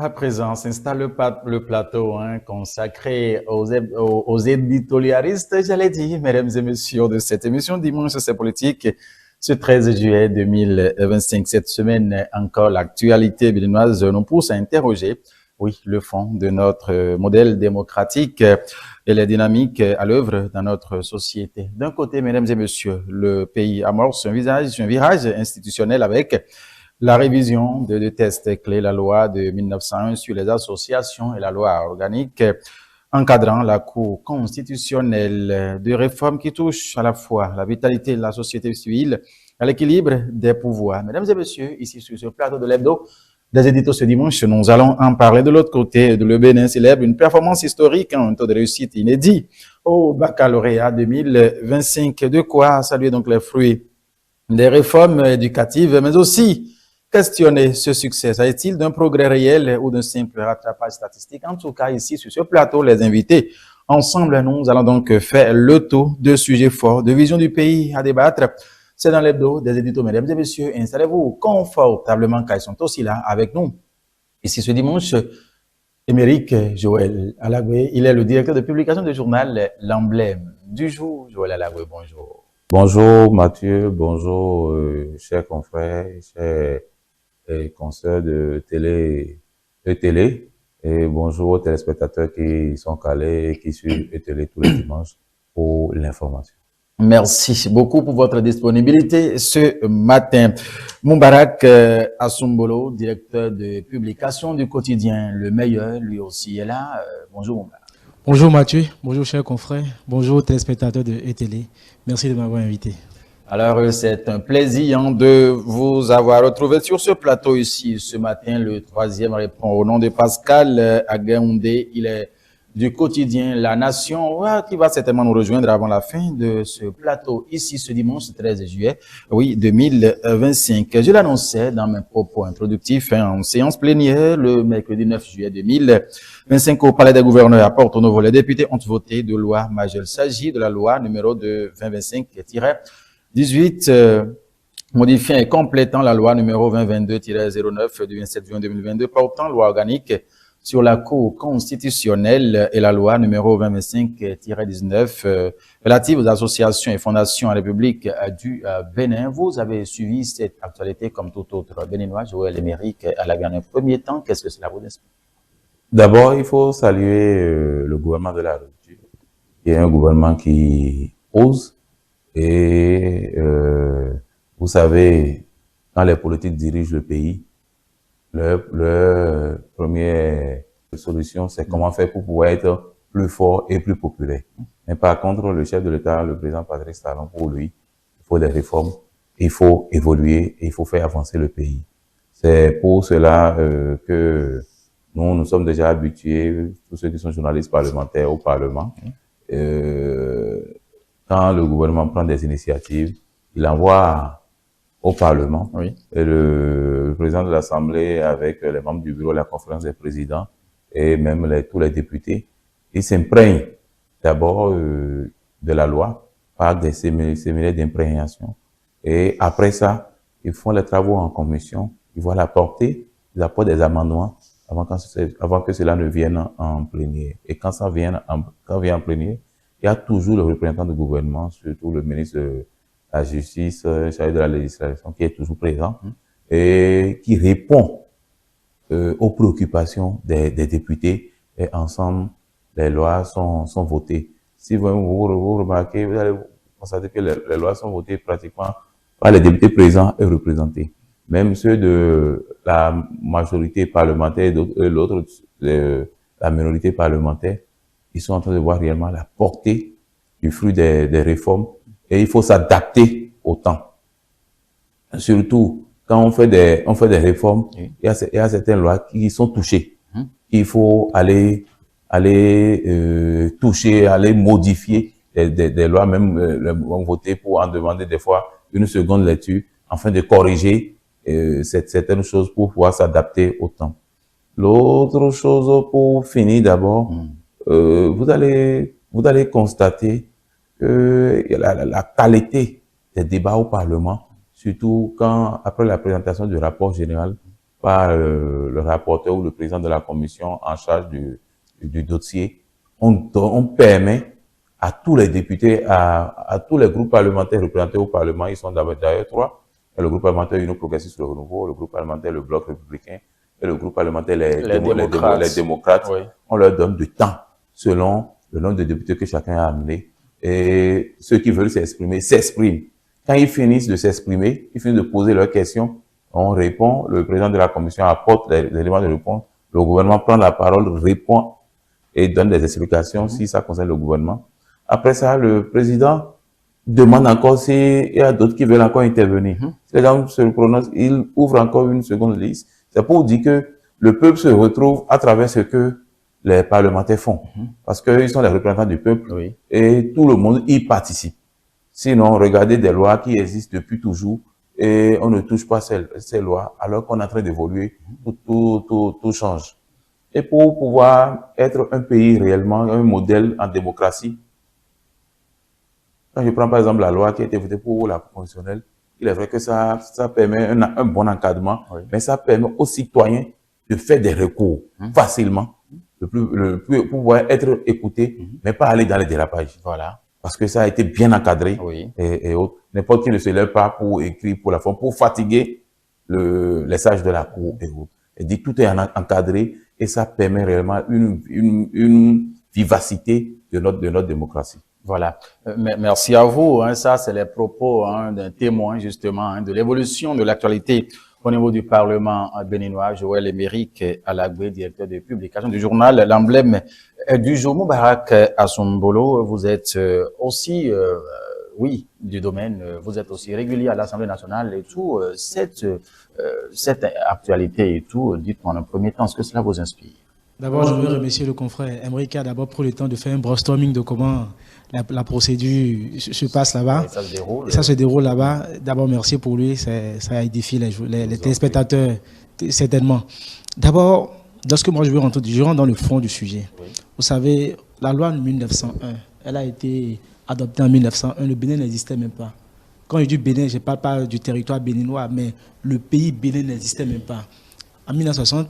à présent s'installe le plateau consacré aux éditorialistes, j'allais dire, mesdames et messieurs, de cette émission Dimanche, c'est politique, ce 13 juillet 2025. Cette semaine, encore, l'actualité béninoise nous pousse à interroger, oui, le fond de notre modèle démocratique et les dynamiques à l'œuvre dans notre société. D'un côté, mesdames et messieurs, le pays amorce un virage institutionnel avec la révision de deux textes clés, la loi de 1901 sur les associations et la loi organique encadrant la Cour constitutionnelle, de réformes qui touchent à la fois la vitalité de la société civile, à l'équilibre des pouvoirs. Mesdames et messieurs, ici sur ce plateau de l'hebdo des éditos ce dimanche, nous allons en parler. De l'autre côté, le Bénin célèbre une performance historique, un taux de réussite inédit au baccalauréat 2025. De quoi saluer donc les fruits des réformes éducatives, mais aussi questionner ce succès. S'agit-il d'un progrès réel ou d'un simple rattrapage statistique? En tout cas, ici, sur ce plateau, les invités, ensemble, nous allons donc faire le tour de sujets forts, de vision du pays à débattre. C'est dans l'hebdo des éditos. Mesdames et messieurs, installez-vous confortablement car ils sont aussi là avec nous. Ici, ce dimanche, Émeric Joël Alagoué, il est le directeur de publication du journal L'Emblème du jour. Joël Alagoué, bonjour. Bonjour Mathieu, bonjour chers confrères, chers consoeurs de télé, et bonjour aux téléspectateurs qui sont calés et qui suivent télé tous les dimanches pour l'information. Merci beaucoup pour votre disponibilité ce matin. Moubarak Assumbolo, directeur de publication du quotidien Le Meilleur, lui aussi est là. Bonjour Moubarak. Bonjour Mathieu, bonjour chers confrères, bonjour téléspectateurs de ETélé. Merci de m'avoir invité. Alors, c'est un plaisir de vous avoir retrouvé sur ce plateau ici ce matin. Le troisième répond au nom de Pascal Agaoundé. Il est du quotidien La Nation, qui va certainement nous rejoindre avant la fin de ce plateau ici ce dimanche 13 juillet, oui, 2025. Je l'annonçais dans mes propos introductifs en séance plénière le mercredi 9 juillet 2025 au Palais des Gouverneurs à Porto Novo. Les députés ont voté de loi majeure. Il s'agit de la loi numéro 2025-18 modifiant et complétant la loi numéro 2022-09 du 27 juin 2022 portant loi organique sur la Cour constitutionnelle et la loi numéro 2025-19 relative aux associations et fondations en République du Bénin. Vous avez suivi cette actualité comme tout autre béninois, Joël Émeric Alagoué. En un premier temps, qu'est-ce que cela vous inspire? D'abord, il faut saluer le gouvernement de la rupture, qui est un gouvernement qui ose et vous savez, quand les politiques dirigent le pays, leur première solution, c'est comment faire pour pouvoir être plus fort et plus populaire. Mais par contre, le chef de l'État, le président Patrice Talon, pour lui, il faut des réformes, il faut évoluer et il faut faire avancer le pays. C'est pour cela que nous sommes déjà habitués, tous ceux qui sont journalistes parlementaires au Parlement, quand le gouvernement prend des initiatives, il envoie au Parlement, oui. Et le président de l'Assemblée avec les membres du bureau de la conférence des présidents et même tous les députés, ils s'imprègnent d'abord de la loi par des séminaires d'imprégnation. Et après ça, ils font les travaux en commission, ils voient la portée, ils apportent des amendements avant que cela ne vienne en plénière. Et quand ça vient en plénière, il y a toujours le représentant du gouvernement, surtout le ministre de la Justice, chargé de la législation, qui est toujours présent et qui répond aux préoccupations des députés. Et ensemble, les lois sont votées. Si vous remarquez, vous allez constater que les lois sont votées pratiquement par les députés présents et représentés. Même ceux de la majorité parlementaire et l'autre, la minorité parlementaire, ils sont en train de voir réellement la portée du fruit des réformes. Et il faut s'adapter au temps. Surtout, quand on fait des réformes, il y a certaines lois qui sont touchées. Il faut aller toucher, aller modifier des lois, même voter pour en demander des fois une seconde lecture, afin de corriger certaines choses pour pouvoir s'adapter au temps. L'autre chose, pour finir d'abord, vous allez constater que la qualité des débats au Parlement, surtout après la présentation du rapport général, par le rapporteur ou le président de la commission en charge du dossier, on permet à tous les députés, à tous les groupes parlementaires représentés au Parlement, ils sont d'ailleurs 3, le groupe parlementaire Union progressiste sur le renouveau, le groupe parlementaire le Bloc républicain et le groupe parlementaire les démocrates. Oui. On leur donne du temps selon le nombre de députés que chacun a amené. Et ceux qui veulent s'exprimer, s'expriment. Quand ils finissent de s'exprimer, ils finissent de poser leurs questions, on répond, le président de la commission apporte les éléments de réponse, le gouvernement prend la parole, répond et donne des explications si ça concerne le gouvernement. Après ça, le président demande encore s'il y a d'autres qui veulent encore intervenir. Les gens se prononcent, il ouvre encore une seconde liste. C'est pour dire que le peuple se retrouve à travers ce que les parlementaires font. Parce qu'ils sont les représentants du peuple et tout le monde y participe. Sinon, regardez des lois qui existent depuis toujours et on ne touche pas ces lois alors qu'on est en train d'évoluer, tout change. Et pour pouvoir être un pays réellement, un modèle en démocratie, quand je prends par exemple la loi qui a été votée pour la constitutionnelle, il est vrai que ça permet un bon encadrement, mais ça permet aux citoyens de faire des recours facilement, pour pouvoir être écoutés, mais pas aller dans les dérapages. Voilà. Parce que ça a été bien encadré et autres. N'importe qui ne se lève pas pour écrire pour la forme, pour fatiguer les sages de la cour et autres. Et dit tout est encadré et ça permet réellement une vivacité de notre démocratie. Voilà. Merci à vous. Ça, c'est les propos d'un témoin, justement, de l'évolution de l'actualité au niveau du Parlement béninois. Joël Émeric Alagbe, directeur de publication du journal L'Emblème du jour. Moubarak Assombolo, vous êtes aussi, du domaine, vous êtes aussi régulier à l'Assemblée nationale et tout. Cette actualité et tout, dites-moi en un premier temps, ce que cela vous inspire. D'abord, je veux remercier le confrère Émeric a d'abord pris le temps de faire un brainstorming de comment la procédure se passe là-bas. Ça se déroule là-bas. D'abord, merci pour lui. Ça a édifié les téléspectateurs, certainement. D'abord, lorsque moi je rentre dans le fond du sujet. Vous savez, la loi de 1901, elle a été adoptée en 1901. Le Bénin n'existait même pas. Quand je dis Bénin, je ne parle pas du territoire béninois, mais le pays Bénin n'existait même pas. En 1960,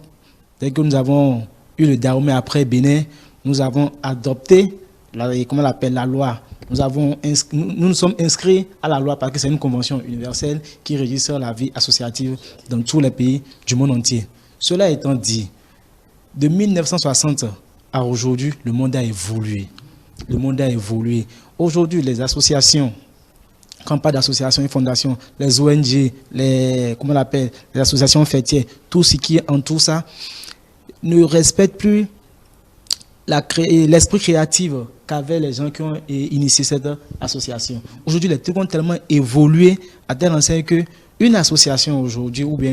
dès que nous avons eu le Dahomey après Bénin, nous avons adopté la loi. Nous sommes inscrits à la loi parce que c'est une convention universelle qui régisse la vie associative dans tous les pays du monde entier. Cela étant dit, de 1960 à aujourd'hui, le monde a évolué. Le monde a évolué. Aujourd'hui, les associations, quand pas d'associations et fondations, les ONG, les associations fêtières, tout ce qui entoure ça, ne respectent plus l'esprit créatif qu'avaient les gens qui ont initié cette association. Aujourd'hui, les trucs ont tellement évolué à tel enseigne qu'une association aujourd'hui ou bien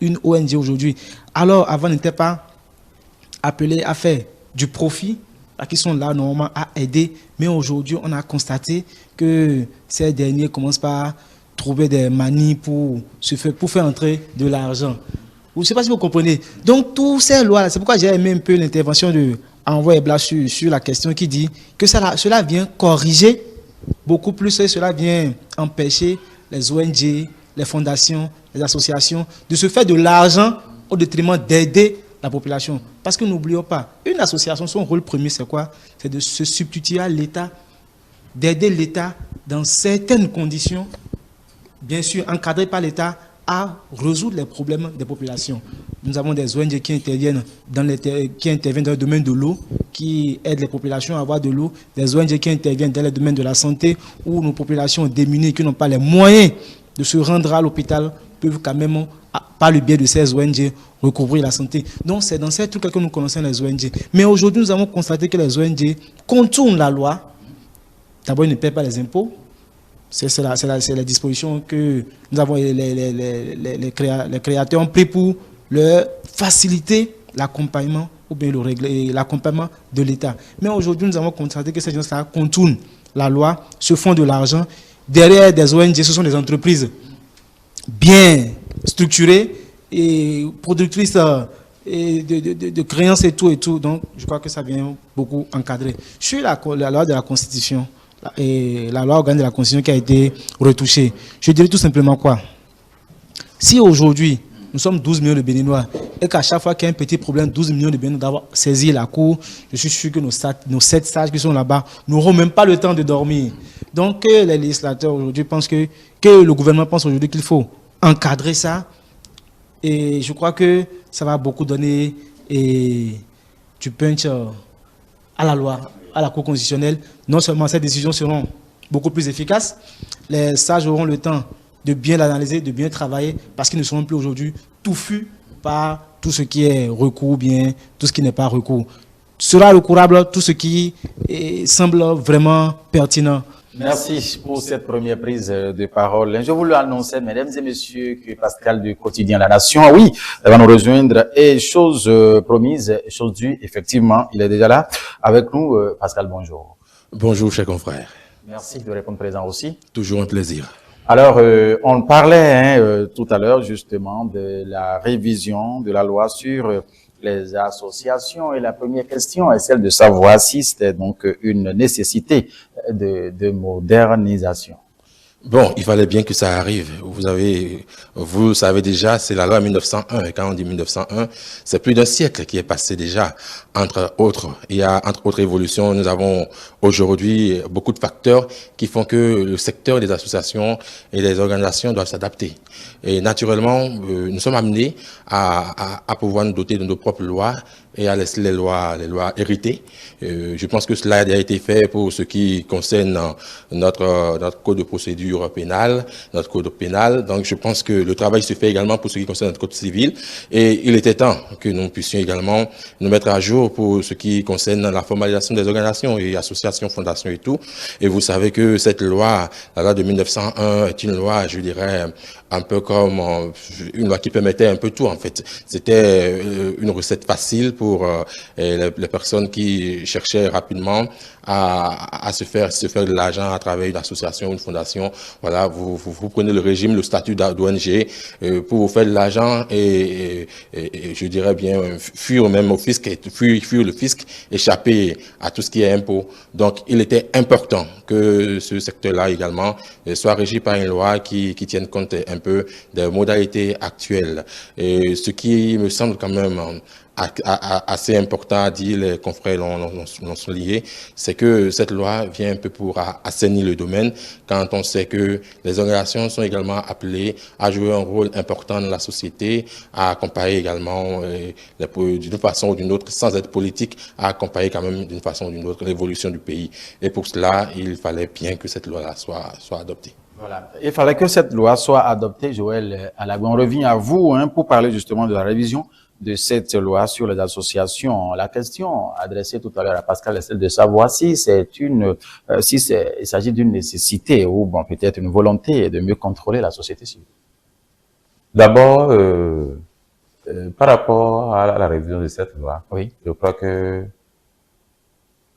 une ONG aujourd'hui, alors avant n'était pas appelée à faire du profit, parce qu'ils sont là normalement à aider, mais aujourd'hui on a constaté que ces derniers commencent par trouver des manies pour faire entrer de l'argent. Je ne sais pas si vous comprenez. Donc, toutes ces lois, c'est pourquoi j'ai aimé un peu l'intervention de Envoyé Blas sur la question qui dit que cela vient corriger beaucoup plus et cela vient empêcher les ONG, les fondations, les associations de se faire de l'argent au détriment d'aider la population. Parce que n'oublions pas, une association, son rôle premier, c'est quoi? C'est de se substituer à l'État, d'aider l'État dans certaines conditions, bien sûr encadrées par l'État, à résoudre les problèmes des populations. Nous avons des ONG qui interviennent dans le domaine de l'eau, qui aident les populations à avoir de l'eau, des ONG qui interviennent dans le domaine de la santé, où nos populations démunies qui n'ont pas les moyens de se rendre à l'hôpital peuvent quand même, par le biais de ces ONG, recouvrir la santé. Donc c'est dans ces trucs que nous connaissons les ONG. Mais aujourd'hui, nous avons constaté que les ONG contournent la loi. D'abord, ils ne paient pas les impôts. C'est la disposition que nous avons, les créateurs ont pris pour leur faciliter l'accompagnement ou bien l'accompagnement de l'État. Mais aujourd'hui, nous avons constaté que ces gens-là contournent la loi, se font de l'argent. Derrière des ONG, ce sont des entreprises bien structurées et productrices de créances et tout. Donc, je crois que ça vient beaucoup encadrer. Sur la loi de la Constitution, et la loi organique de la Constitution qui a été retouchée. Je dirais tout simplement quoi? Si aujourd'hui, nous sommes 12 millions de Béninois. Et qu'à chaque fois qu'il y a un petit problème, 12 millions de Béninois doivent saisir la cour. Je suis sûr que nos 7 sages qui sont là-bas n'auront même pas le temps de dormir. Donc, les législateurs aujourd'hui pensent que le gouvernement pense aujourd'hui qu'il faut encadrer ça. Et je crois que ça va beaucoup donner du punch à la loi, à la Cour constitutionnelle. Non seulement ces décisions seront beaucoup plus efficaces, les sages auront le temps de bien l'analyser, de bien travailler, parce qu'ils ne seront plus aujourd'hui touffus par tout ce qui est recours, ou bien tout ce qui n'est pas recours. Sera recourable tout ce qui semble vraiment pertinent. Merci pour cette première prise de parole. Je vous l'annonçais, mesdames et messieurs, que Pascal du quotidien La Nation, oui, va nous rejoindre. Et chose promise, chose due, effectivement, il est déjà là avec nous. Pascal, bonjour. Bonjour, chers confrères. Merci de répondre présent aussi. Toujours un plaisir. Alors, on parlait tout à l'heure justement de la révision de la loi sur les associations, et la première question est celle de savoir si c'était donc une nécessité de modernisation. Bon, il fallait bien que ça arrive. Vous le savez déjà, c'est la loi 1901. Et quand on dit 1901, c'est plus d'un siècle qui est passé déjà. Entre autres évolutions, nous avons aujourd'hui beaucoup de facteurs qui font que le secteur des associations et des organisations doivent s'adapter. Et naturellement, nous sommes amenés à pouvoir nous doter de nos propres lois et à laisser les lois héritées. Je pense que cela a déjà été fait pour ce qui concerne notre code de procédure pénale, notre code pénal. Donc je pense que le travail se fait également pour ce qui concerne notre code civil. Et il était temps que nous puissions également nous mettre à jour pour ce qui concerne la formalisation des organisations et associations, fondations et tout. Et vous savez que cette loi, la loi de 1901, est une loi, je dirais, un peu comme une loi qui permettait un peu tout en fait. C'était une recette facile pour les personnes qui cherchaient rapidement à se faire de l'argent à travers une association ou une fondation. Voilà, vous prenez le régime, le statut d'ONG pour vous faire de l'argent et je dirais bien fuir même au fisc, fuir le fisc, échapper à tout ce qui est impôt. Donc il était important que ce secteur-là également soit régi par une loi qui tienne compte un peu des modalités actuelles. Et ce qui me semble quand même assez important à dire, les confrères l'ont souligné, c'est que cette loi vient un peu pour assainir le domaine quand on sait que les organisations sont également appelées à jouer un rôle important dans la société, à accompagner également d'une façon ou d'une autre, sans être politique, à accompagner quand même d'une façon ou d'une autre l'évolution du pays. Et pour cela, il fallait bien que cette loi-là soit adoptée. Voilà. Il fallait que cette loi soit adoptée, Joël Alagbo. On revient à vous pour parler justement de la révision de cette loi sur les associations. La question adressée tout à l'heure à Pascal est celle de savoir si il s'agit d'une nécessité ou bon, peut-être une volonté de mieux contrôler la société civile. D'abord, par rapport à la révision de cette loi, oui, je crois que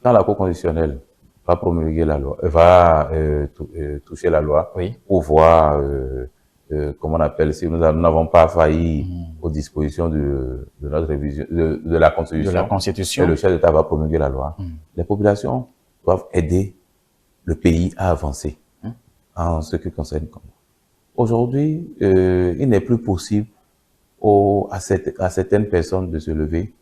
quand la Cour constitutionnelle va promulguer la loi, va toucher la loi, oui, pour voir comment on appelle, si nous n'avons pas failli aux dispositions de notre révision, de la Constitution, et le chef d'État va promulguer la loi. Les populations doivent aider le pays à avancer en ce qui concerne le Congo. Aujourd'hui, il n'est plus possible à certaines personnes de se lever,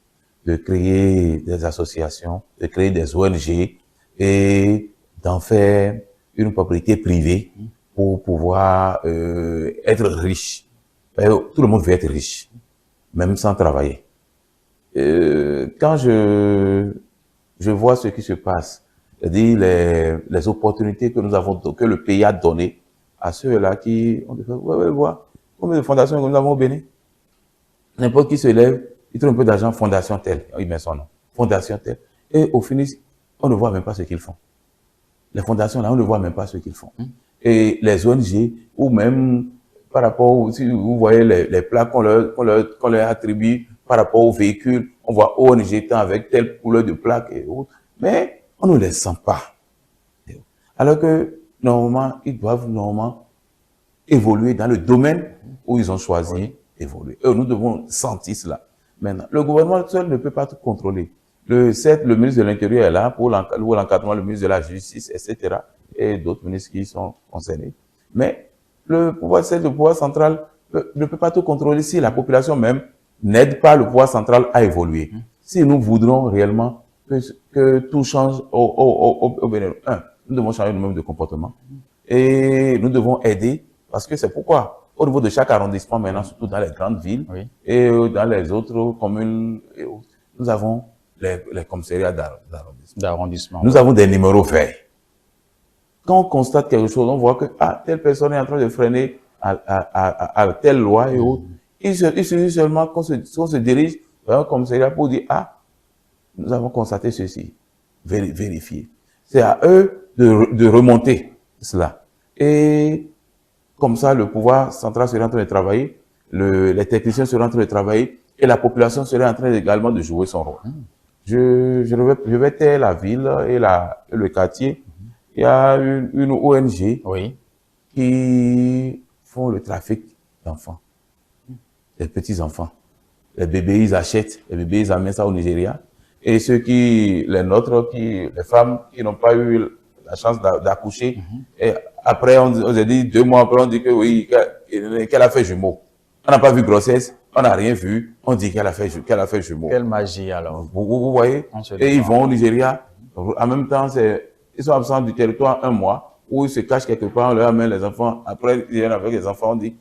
de créer des associations, de créer des ONG et d'en faire une propriété privée pour pouvoir être riche. Tout le monde veut être riche, même sans travailler. Quand je vois ce qui se passe, c'est-à-dire les opportunités que le pays a données à ceux-là qui ont dit, ouais, voir combien de fondations nous avons au Bénin. N'importe qui se lève, il trouve un peu d'argent, fondation telle, il met son nom, fondation telle, et au final, on ne voit même pas ce qu'ils font. Les fondations là, on ne voit même pas ce qu'ils font. Et les ONG, ou même par rapport, si vous voyez les plaques qu'on leur attribue par rapport aux véhicules, on voit ONG avec telle couleur de plaque et autres, mais on ne les sent pas. Alors que, normalement, ils doivent évoluer dans le domaine où ils ont choisi d'évoluer. Et nous devons sentir cela. Maintenant, le gouvernement seul ne peut pas tout contrôler. Certes, le ministre de l'Intérieur est là pour l'encadrement, le ministre de la Justice, etc. et d'autres ministres qui sont concernés. Mais le pouvoir central ne peut pas tout contrôler si la population même n'aide pas le pouvoir central à évoluer. Si nous voudrons réellement que tout change au Bénin, nous devons changer nous-mêmes de comportement. Et nous devons aider, parce que c'est pourquoi, au niveau de chaque arrondissement maintenant, surtout dans les grandes villes, et dans les autres communes, nous avons les commissariats d'arrondissement. Nous avons des numéros verts. Quand on constate quelque chose, on voit que telle personne est en train de freiner à telle loi et autres. Il suffit seulement qu'on se dirige vers un commissariat pour dire nous avons constaté ceci, vérifier. C'est à eux de remonter cela. Et comme ça, le pouvoir central serait en train de travailler, les techniciens seraient en train de travailler et la population serait en train également de jouer son rôle. Je vais taire la ville et le quartier. Il y a une ONG qui font le trafic d'enfants, des petits-enfants. Les bébés, ils achètent, les bébés, ils amènent ça au Nigeria. Et les femmes qui n'ont pas eu la chance d'accoucher, et après, on a dit 2 mois après, on dit que oui, qu'elle a fait jumeau. On n'a pas vu grossesse, on n'a rien vu, on dit qu'elle a fait jumeau. Quelle magie alors. Vous voyez? Et ils vont au Nigeria. En même temps, ils sont absents du territoire 1 mois, où ils se cachent quelque part, on leur amène les enfants. Après, ils viennent avec les enfants, on dit,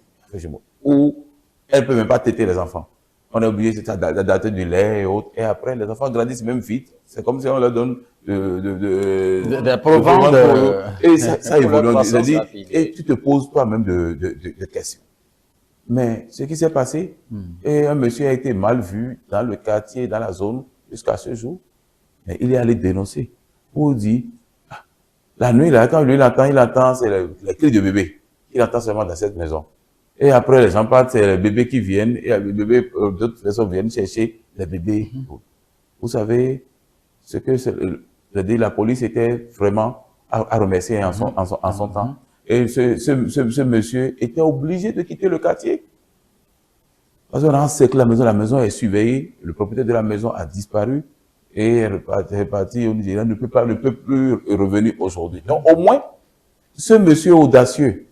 ou elle ne peut même pas téter les enfants. On est obligé d'adapter du lait et autres. Et après, les enfants grandissent même vite. C'est comme si on leur donne des proventes. Et ça évolue. Et tu te poses toi-même de questions. Mais ce qui s'est passé, et un monsieur a été mal vu dans le quartier, dans la zone, jusqu'à ce jour. Mais il est allé dénoncer. Pour dire, la nuit, là, quand lui, il entend, c'est les cris de bébé. Il entend seulement dans cette maison. Et après, les gens partent, c'est les bébés qui viennent, et les bébés, d'autres personnes viennent chercher les bébés. Vous savez, la police était vraiment à remercier en son temps. Et ce monsieur était obligé de quitter le quartier. Parce qu'on a encerclé la maison est surveillée, le propriétaire de la maison a disparu, et est reparti au Nigeria, ne peut plus revenir aujourd'hui. Donc, au moins, ce monsieur audacieux,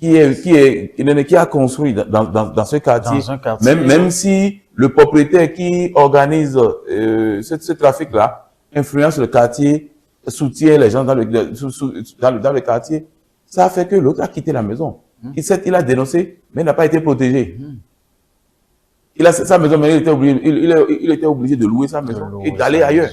qui a construit dans ce quartier, même si le propriétaire qui organise ce trafic-là influence le quartier, soutient les gens dans le quartier, ça a fait que l'autre a quitté la maison. Il a dénoncé, mais il n'a pas été protégé. Sa maison, mais il était obligé de louer sa maison et d'aller ailleurs.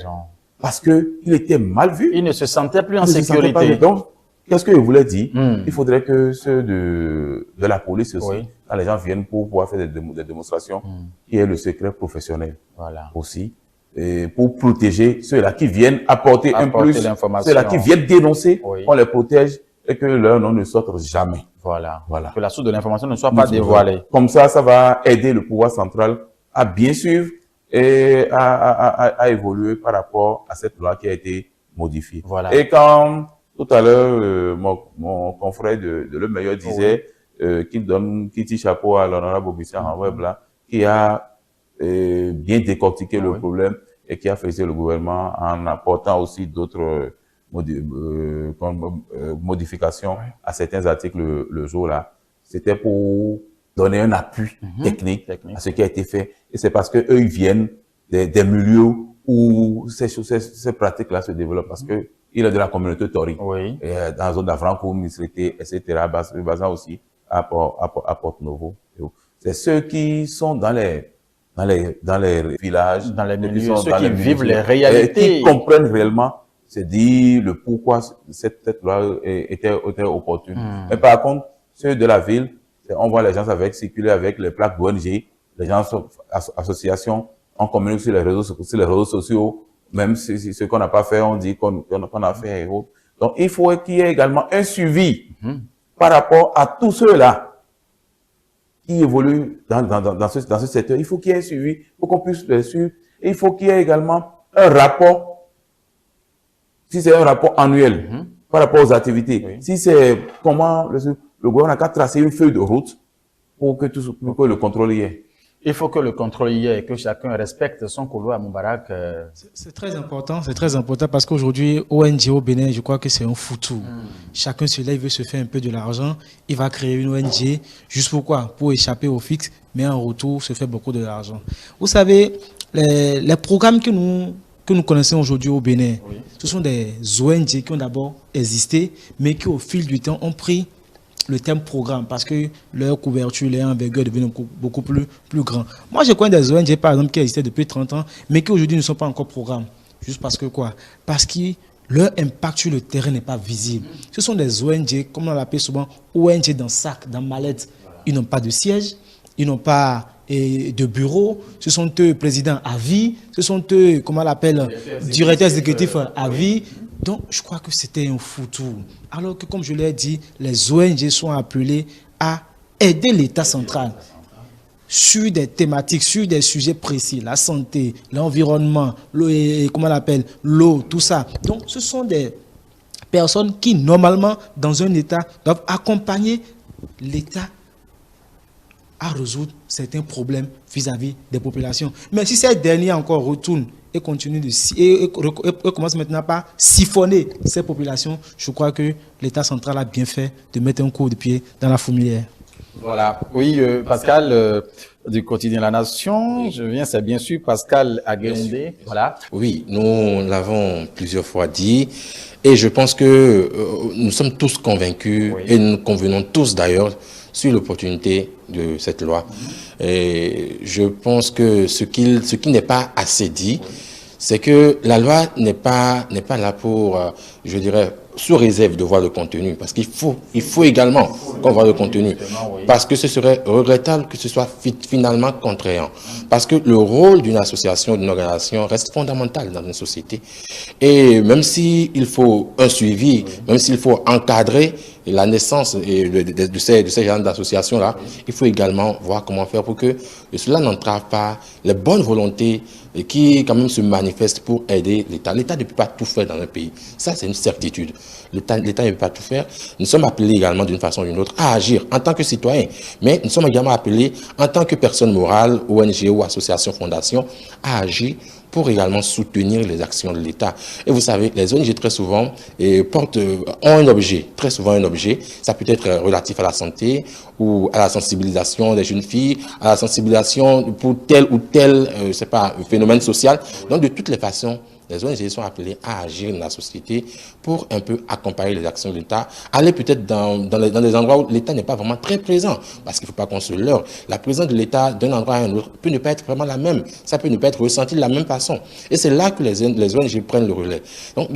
Parce qu'il était mal vu. Il ne se sentait plus en sécurité. Donc, qu'est-ce que je voulais dire? Il faudrait que ceux de la police aussi, quand les gens viennent pour pouvoir faire des démonstrations, qu'il y ait le secret professionnel aussi, et pour protéger ceux-là qui viennent apporter un plus, ceux-là qui viennent dénoncer, on les protège et que leur nom ne sorte jamais. Voilà. Que la source de l'information ne soit pas dévoilée. Comme ça va aider le pouvoir central à bien suivre et à évoluer par rapport à cette loi qui a été modifiée. Et quand tout à l'heure, mon confrère de Le Meilleur disait qu'il tire chapeau à l'honorable Augustin Renouet-Blanc, qui a bien décortiqué le problème et qui a fait le gouvernement en apportant aussi d'autres modifications à certains articles le jour-là. C'était pour donner un appui technique à ce qui a été fait. Et c'est parce que eux, ils viennent des milieux où ces pratiques-là se développent, parce que il est de la communauté Tori, et dans la zone d'Afranco, Misrité, etc., Bazan aussi, à Porto-Novo. C'est ceux qui sont dans les villages, dans les milieux, ceux qui vivent les réalités, qui comprennent réellement, c'est dire le pourquoi cette loi était opportune. Mais par contre, ceux de la ville, on voit les gens circuler avec les plaques d'ONG, les gens associations, on communique sur les réseaux sociaux, même si ce qu'on n'a pas fait, on dit qu'on a fait et autres. Donc, il faut qu'il y ait également un suivi par rapport à tous ceux-là qui évoluent dans ce secteur. Il faut qu'il y ait un suivi pour qu'on puisse les suivre. Et il faut qu'il y ait également un rapport, si c'est un rapport annuel, par rapport aux activités. Si c'est comment le gouvernement a qu'à tracer une feuille de route pour que le contrôle y ait. Il faut que le contrôle y ait, que chacun respecte son couloir à Moubarak. C'est très important parce qu'aujourd'hui, ONG au Bénin, je crois que c'est un foutu. Chacun se lève, veut se faire un peu de l'argent, il va créer une ONG, juste pourquoi? Pour échapper au fixe, mais en retour, se fait beaucoup de l'argent. Vous savez, les programmes que nous connaissons aujourd'hui au Bénin, oui, ce sont des ONG qui ont d'abord existé, mais qui au fil du temps ont pris le terme programme parce que leur couverture, leur envergure devenait beaucoup plus grand. Moi, je connais des ONG, par exemple, qui existaient depuis 30 ans, mais qui aujourd'hui ne sont pas encore programmes. Juste parce que quoi? Parce que leur impact sur le terrain n'est pas visible. Ce sont des ONG, comme on l'appelle souvent, ONG dans sac, dans mallette. Ils n'ont pas de siège, ils n'ont pas de bureau, ce sont eux présidents à vie, ce sont eux, comment on l'appelle, directeurs exécutifs à vie. Donc, je crois que c'était un foutu. Alors que, comme je l'ai dit, les ONG sont appelées à aider l'État central sur des thématiques, sur des sujets précis, la santé, l'environnement, comment on l'appelle, l'eau, tout ça. Donc, ce sont des personnes qui, normalement, dans un État, doivent accompagner l'État à résoudre certains problèmes vis-à-vis des populations. Mais si ces derniers encore retournent et continuent et commencent maintenant par siphonner ces populations, je crois que l'État central a bien fait de mettre un coup de pied dans la fourmilière. Voilà. Oui, Pascal du quotidien La Nation. Je viens, c'est bien sûr Pascal Aguéondé. Voilà. Oui, nous l'avons plusieurs fois dit. Et je pense que nous sommes tous convaincus, oui, et nous convenons tous d'ailleurs sur l'opportunité de cette loi. Et je pense que ce qui n'est pas assez dit, c'est que la loi n'est pas là pour, je dirais, sous réserve de voir le contenu, parce qu'il faut également qu'on voit le contenu, parce que ce serait regrettable que ce soit finalement contraignant, parce que le rôle d'une association, d'une organisation reste fondamental dans une société, et même s'il faut un suivi, même s'il faut encadrer la naissance de ces genres d'associations-là, il faut également voir comment faire pour que cela n'entrave pas les bonnes volontés qui quand même se manifestent pour aider l'État. L'État ne peut pas tout faire dans un pays. Ça, c'est une certitude. L'État ne peut pas tout faire. Nous sommes appelés également d'une façon ou d'une autre à agir en tant que citoyens. Mais nous sommes également appelés en tant que personne morale, ONG ou association, fondation, à agir pour également soutenir les actions de l'État. Et vous savez, les ONG très souvent ont un objet, très souvent un objet. Ça peut être relatif à la santé ou à la sensibilisation des jeunes filles, à la sensibilisation pour tel ou tel, phénomène social. Donc, de toutes les façons, les ONG sont appelées à agir dans la société pour un peu accompagner les actions de l'État, aller peut-être dans des endroits où l'État n'est pas vraiment très présent, parce qu'il ne faut pas qu'on se leurre. La présence de l'État d'un endroit à un autre peut ne pas être vraiment la même, ça peut ne pas être ressenti de la même façon. Et c'est là que les ONG prennent le relais. Donc,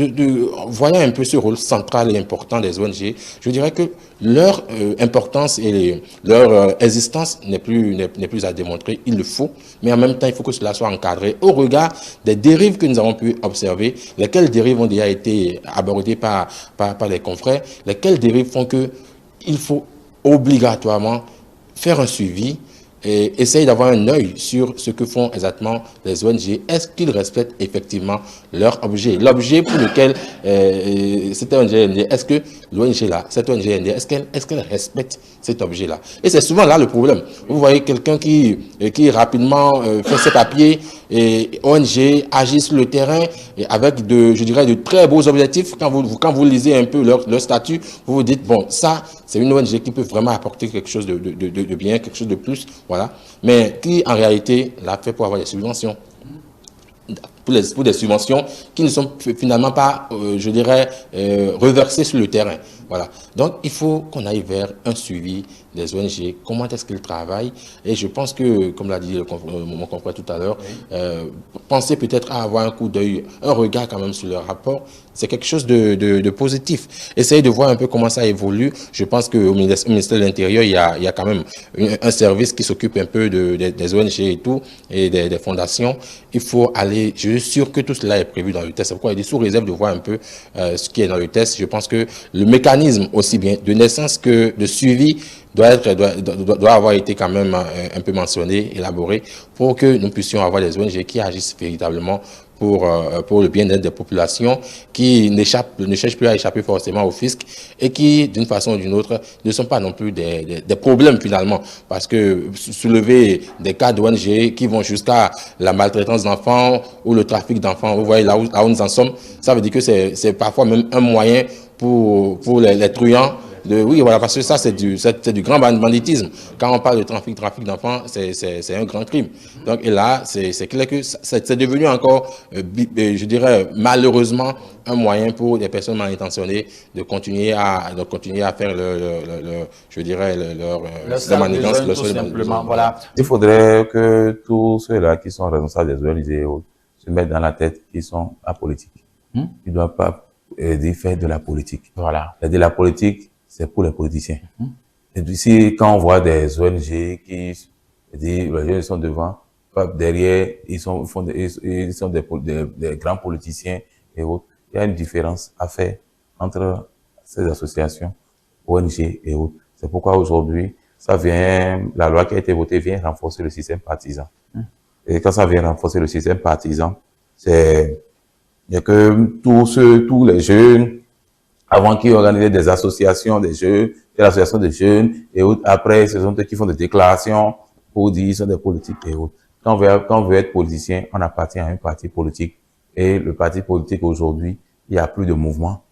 voyant un peu ce rôle central et important des ONG, je dirais que leur importance et leur existence n'est plus à démontrer, il le faut, mais en même temps, il faut que cela soit encadré au regard des dérives que nous avons pu observer, lesquelles dérives ont déjà été abordées par les confrères, lesquelles dérives font que il faut obligatoirement faire un suivi et essayer d'avoir un œil sur ce que font exactement les ONG. Est-ce qu'ils respectent effectivement leur objet? L'objet pour lequel cette ONG est-ce que l'ONG là, cette ONG est-ce qu'elle respecte cet objet-là? Et c'est souvent là le problème. Vous voyez quelqu'un qui rapidement fait ses papiers et ONG agit sur le terrain et avec je dirais de très beaux objectifs. Quand vous lisez un peu leur statut, vous vous dites, bon, ça, c'est une ONG qui peut vraiment apporter quelque chose de bien, quelque chose de plus, voilà. Mais qui, en réalité, l'a fait pour avoir des subventions. Pour des subventions qui ne sont finalement pas, je dirais, reversées sur le terrain. Voilà. Donc, il faut qu'on aille vers un suivi des ONG. Comment est-ce qu'ils travaillent? Et je pense que, comme l'a dit mon confrère tout à l'heure, penser peut-être à avoir un coup d'œil, un regard quand même sur leur rapport, c'est quelque chose de positif. Essayez de voir un peu comment ça évolue. Je pense qu'au ministère de l'Intérieur, il y a quand même un service qui s'occupe un peu des ONG et tout, et des fondations. Il faut aller, je suis sûr que tout cela est prévu dans le test. C'est pourquoi il est sous réserve de voir un peu ce qui est dans le test. Je pense que le mécanisme aussi bien de naissance que de suivi doit avoir été quand même un peu mentionné, élaboré, pour que nous puissions avoir des ONG qui agissent véritablement pour le bien-être des populations, qui ne cherchent plus à échapper forcément au fisc et qui, d'une façon ou d'une autre, ne sont pas non plus des problèmes finalement. Parce que soulever des cas d'ONG qui vont jusqu'à la maltraitance d'enfants ou le trafic d'enfants, vous voyez là où nous en sommes, ça veut dire que c'est parfois même un moyen pour les truands. Oui, voilà, parce que ça, c'est du grand banditisme. Quand on parle de trafic d'enfants, c'est un grand crime. Donc, et là, c'est clair que c'est devenu encore, je dirais, malheureusement, un moyen pour des personnes mal intentionnées de continuer à faire je dirais, leur manigance, tout simplement, voilà. Il faudrait que tous ceux-là qui sont responsables des ONG se mettent dans la tête qu'ils sont apolitiques. Ils ne doivent pas faire de la politique. Voilà. De la politique, c'est pour les politiciens. Et ici, quand on voit des ONG qui, les jeunes sont devant, derrière, ils sont des grands politiciens et autres. Il y a une différence à faire entre ces associations, ONG et autres. C'est pourquoi aujourd'hui, la loi qui a été votée vient renforcer le système partisan. Et quand ça vient renforcer le système partisan, il y a que tous les jeunes, avant qu'ils organisaient des associations des jeunes, des associations des jeunes, et autres, après, ce sont eux qui font des déclarations pour dire qu'ils sont des politiques et autres. Quand on veut être politicien, on appartient à un parti politique. Et le parti politique aujourd'hui, il n'y a plus de mouvement,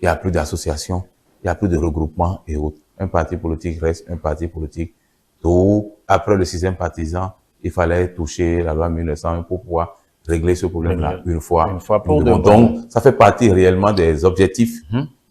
il n'y a plus d'association, il n'y a plus de regroupement et autres. Un parti politique reste un parti politique. Donc, après le système partisan, il fallait toucher la loi 1901 pour pouvoir régler ce problème-là une fois pour de bon. Donc, ça fait partie réellement des objectifs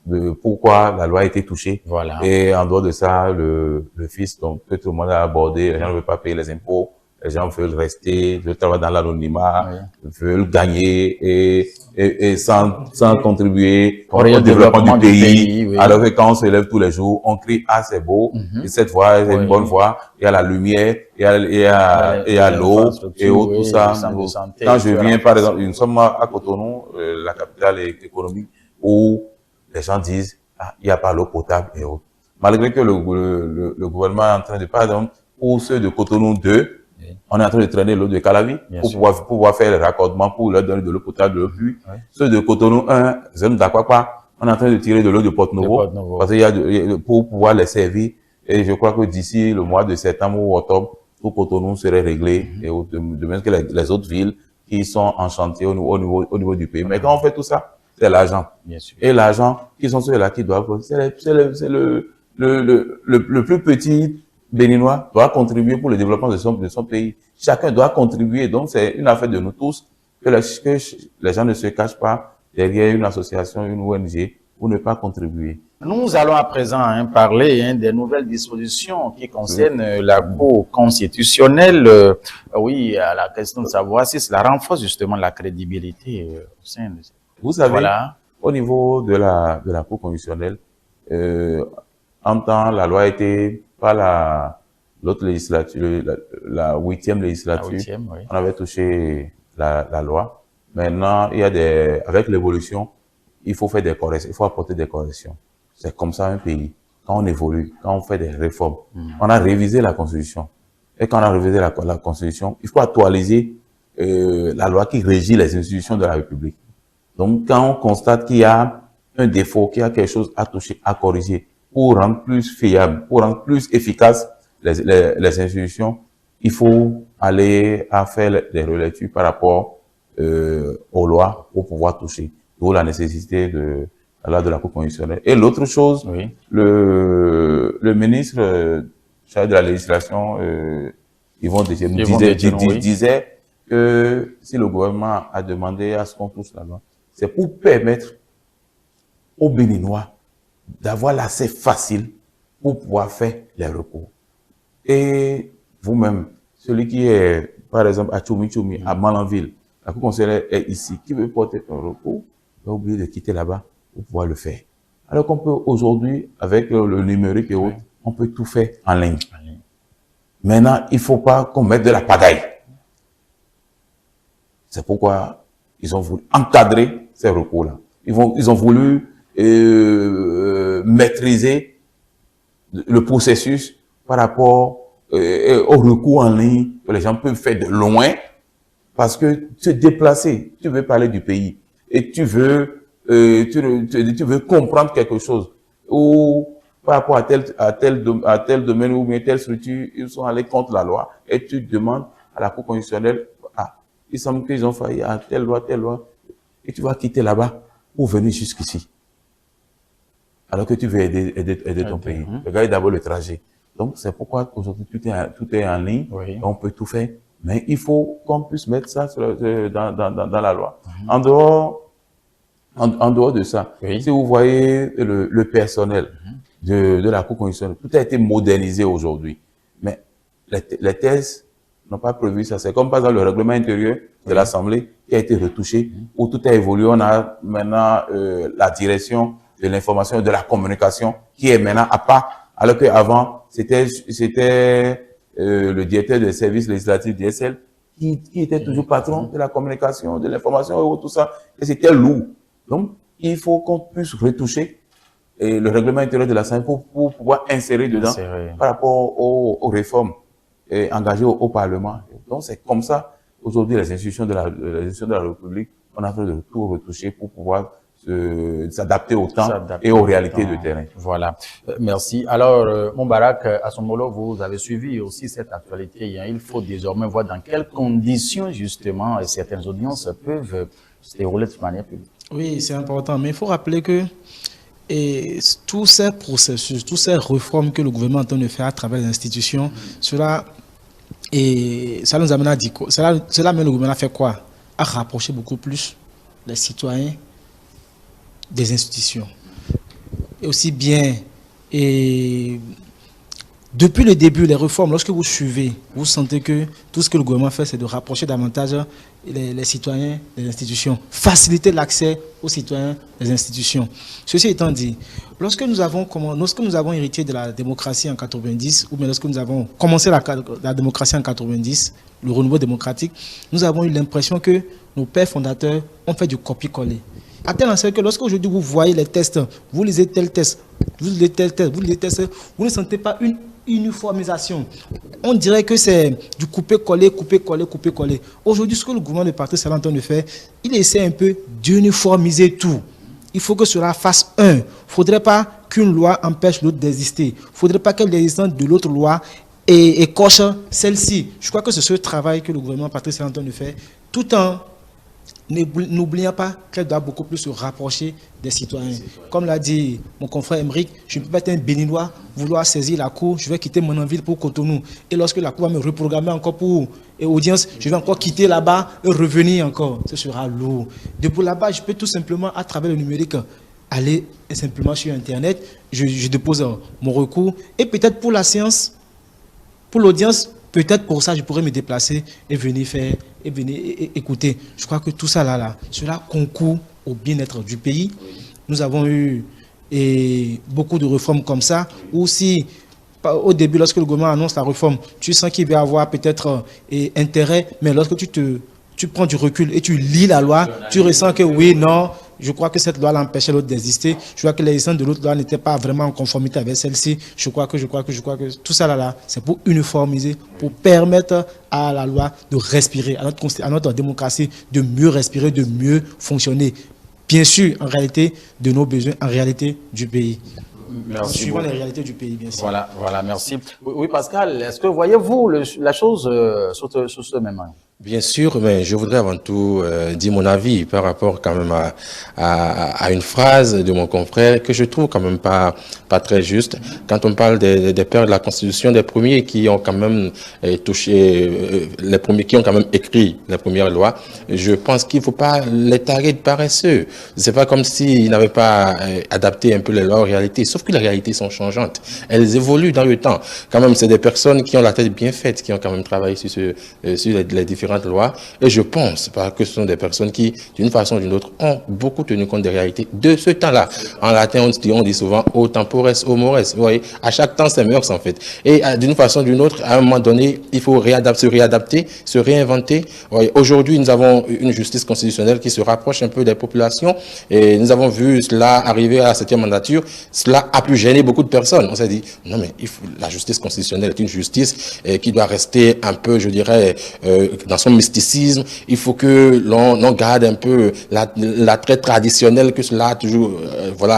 de pourquoi la loi a été touchée. Voilà. Et en dehors de ça, le fisc, donc, que tout le monde a abordé, les gens ne veulent pas payer les impôts, les gens veulent rester, veulent travailler dans l'anonymat, veulent gagner et sans contribuer au développement du pays. Alors que quand on se lève tous les jours, on crie, ah, c'est beau, et cette voie, c'est une bonne voie, il y a la lumière, il y a l'eau, et tout ça. Quand je viens, par exemple, nous sommes à Cotonou, la capitale économique, où les gens disent, ah, il n'y a pas l'eau potable et autres. Malgré que le gouvernement est en train de, par exemple, pour ceux de Cotonou 2, on est en train de traîner l'eau de Calavi pour pouvoir faire les raccordements pour leur donner de l'eau potable de l'eau pluie. Ceux de Cotonou 1, zone d'Akwakwa, on est en train de tirer de l'eau de Porte-Novo parce qu'il y a pour pouvoir les servir. Et je crois que d'ici le mois de septembre ou octobre, tout Cotonou serait réglé et de même que les autres villes qui sont en chantier au niveau du pays. Mais quand on fait tout ça, c'est l'argent. Et l'argent, qui sont ceux-là qui doivent, c'est le plus petit béninois doit contribuer pour le développement de son pays. Chacun doit contribuer. Donc, c'est une affaire de nous tous que les gens ne se cachent pas derrière une association, une ONG, pour ne pas contribuer. Nous allons à présent parler des nouvelles dispositions qui concernent la Cour constitutionnelle. Oui, à la question de savoir si cela renforce justement la crédibilité au sein de... Vous savez, au niveau de la Cour constitutionnelle, en temps, la loi a été pas l'autre législature, la 8e législature, on avait touché la loi. Maintenant, avec l'évolution, il faut faire des corrections, il faut apporter des corrections. C'est comme ça un pays. Quand on évolue, quand on fait des réformes, on a révisé la Constitution. Et quand on a révisé la Constitution, il faut actualiser la loi qui régit les institutions de la République. Donc, quand on constate qu'il y a un défaut, qu'il y a quelque chose à toucher, à corriger, pour rendre plus fiable, pour rendre plus efficace les institutions, il faut aller à faire des relectures par rapport aux lois pour pouvoir toucher. D'où la nécessité de la Cour constitutionnelle. Et l'autre chose, le ministre chargé de la législation, Yvon Détienne, disait que si le gouvernement a demandé à ce qu'on touche la loi, c'est pour permettre aux Béninois d'avoir l'accès facile pour pouvoir faire les recours. Et vous-même, celui qui est, par exemple, à Tchoumi, à Malanville, la Cour constitutionnelle est ici, qui veut porter un recours, va oublier de quitter là-bas pour pouvoir le faire. Alors qu'on peut aujourd'hui, avec le numérique et autres, on peut tout faire en ligne. Maintenant, il ne faut pas qu'on mette de la pagaille. C'est pourquoi ils ont voulu encadrer ces recours-là. Ils ont voulu maîtriser le processus par rapport au recours en ligne que les gens peuvent faire de loin parce que tu es déplacé, tu veux parler du pays et tu veux comprendre quelque chose ou par rapport à tel domaine ou bien telle structure, ils sont allés contre la loi et tu demandes à la Cour constitutionnelle, il semble qu'ils ont failli à telle loi, et tu vas quitter là-bas pour venir jusqu'ici. Alors que tu veux aider ton pays. Regarde d'abord le trajet. Donc, c'est pourquoi aujourd'hui tout est en ligne, et on peut tout faire. Mais il faut qu'on puisse mettre ça dans la loi. En dehors de ça, si vous voyez le personnel de la Cour constitutionnelle, tout a été modernisé aujourd'hui. Mais les thèses n'ont pas prévu ça. C'est comme par exemple le règlement intérieur de l'Assemblée qui a été retouché, où tout a évolué. On a maintenant la direction de l'information et de la communication qui est maintenant à part, alors qu'avant, c'était le directeur des services législatifs DSL qui était toujours patron de la communication, de l'information et tout ça. Et c'était lourd. Donc, il faut qu'on puisse retoucher le règlement intérieur de l'Assemblée pour pouvoir insérer dedans par rapport aux réformes engagées au Parlement. Donc, c'est comme ça, aujourd'hui, les institutions de la République, on a fait de tout retoucher pour pouvoir s'adapter au temps et aux réalités de terrain. Voilà. Merci. Alors, Moubarak Asomolo, vous avez suivi aussi cette actualité. Il faut désormais voir dans quelles conditions, justement, certaines audiences peuvent se dérouler de manière publique. Oui, c'est important. Mais il faut rappeler que tous ces processus, toutes ces réformes que le gouvernement entend de faire à travers les institutions, ça nous amène à dire quoi? Cela amène le gouvernement à faire quoi? À rapprocher beaucoup plus les citoyens des institutions. Et aussi bien, depuis le début, les réformes, lorsque vous suivez, vous sentez que tout ce que le gouvernement fait, c'est de rapprocher davantage les citoyens des institutions, faciliter l'accès aux citoyens des institutions. Ceci étant dit, lorsque nous avons hérité de la démocratie en 90, ou bien lorsque nous avons commencé la démocratie en 90, le renouveau démocratique, nous avons eu l'impression que nos pères fondateurs ont fait du copier-coller. À tel enseigne que lorsque aujourd'hui vous voyez les tests, vous lisez tel test, vous lisez tel test, vous lisez tel test, vous ne sentez pas une uniformisation. On dirait que c'est du couper-coller, couper-coller, couper-coller. Aujourd'hui, ce que le gouvernement de Patrice Talon est en train de faire, il essaie un peu d'uniformiser tout. Il faut que cela fasse un. Il ne faudrait pas qu'une loi empêche l'autre d'exister. Il ne faudrait pas que l'existence de l'autre loi écorche celle-ci. Je crois que c'est ce travail que le gouvernement de Patrice Talon est en train de faire, tout en n'oublions pas qu'elle doit beaucoup plus se rapprocher des citoyens. Comme l'a dit mon confrère Emeric, je ne peux pas être un Béninois, vouloir saisir la cour, je vais quitter mon ville pour Cotonou. Et lorsque la cour va me reprogrammer encore pour audience, je vais encore quitter là-bas et revenir encore. Ce sera lourd. Depuis là-bas, je peux tout simplement, à travers le numérique, aller simplement sur Internet, je dépose mon recours. Et peut-être pour la séance, pour l'audience, peut-être pour ça, je pourrais me déplacer et venir écouter. Je crois que tout ça, cela concourt au bien-être du pays. Nous avons eu beaucoup de réformes comme ça, où si, au début, lorsque le gouvernement annonce la réforme, tu sens qu'il va y avoir peut-être intérêt, mais lorsque tu prends du recul et tu lis la loi, tu ressens que oui, non, je crois que cette loi l'empêchait l'autre d'exister. Je crois que l'existence de l'autre loi n'était pas vraiment en conformité avec celle-ci. Je crois que tout ça c'est pour uniformiser, pour permettre à la loi de respirer, à notre démocratie de mieux respirer, de mieux fonctionner. Bien sûr, en réalité, de nos besoins, en réalité du pays. Merci. Suivant les réalités du pays, bien sûr. Voilà, merci. Oui, Pascal, est-ce que voyez-vous la chose sur ce même angle? Bien sûr, mais je voudrais avant tout dire mon avis par rapport quand même à une phrase de mon confrère que je trouve quand même pas très juste. Quand on parle des pères de la Constitution, des premiers qui ont quand même les premiers qui ont quand même écrit les premières lois, je pense qu'il faut pas les taguer de paresseux. C'est pas comme s'ils n'avaient pas adapté un peu les lois aux réalités, sauf que les réalités sont changeantes. Elles évoluent dans le temps. Quand même, c'est des personnes qui ont la tête bien faite, qui ont quand même travaillé sur les différentes lois, et je pense que ce sont des personnes qui, d'une façon ou d'une autre, ont beaucoup tenu compte des réalités de ce temps-là. En latin, on dit souvent « o tempores, o mores ». Vous voyez, à chaque temps, c'est mœurs, en fait. Et d'une façon ou d'une autre, à un moment donné, il faut se réadapter, se réinventer. Aujourd'hui, nous avons une justice constitutionnelle qui se rapproche un peu des populations, et nous avons vu cela arriver à la 7e mandature. Cela a pu gêner beaucoup de personnes. On s'est dit « non, mais la justice constitutionnelle est une justice qui doit rester un peu, je dirais, dans dans son mysticisme. Il faut que l'on garde un peu l'attrait traditionnel que cela a toujours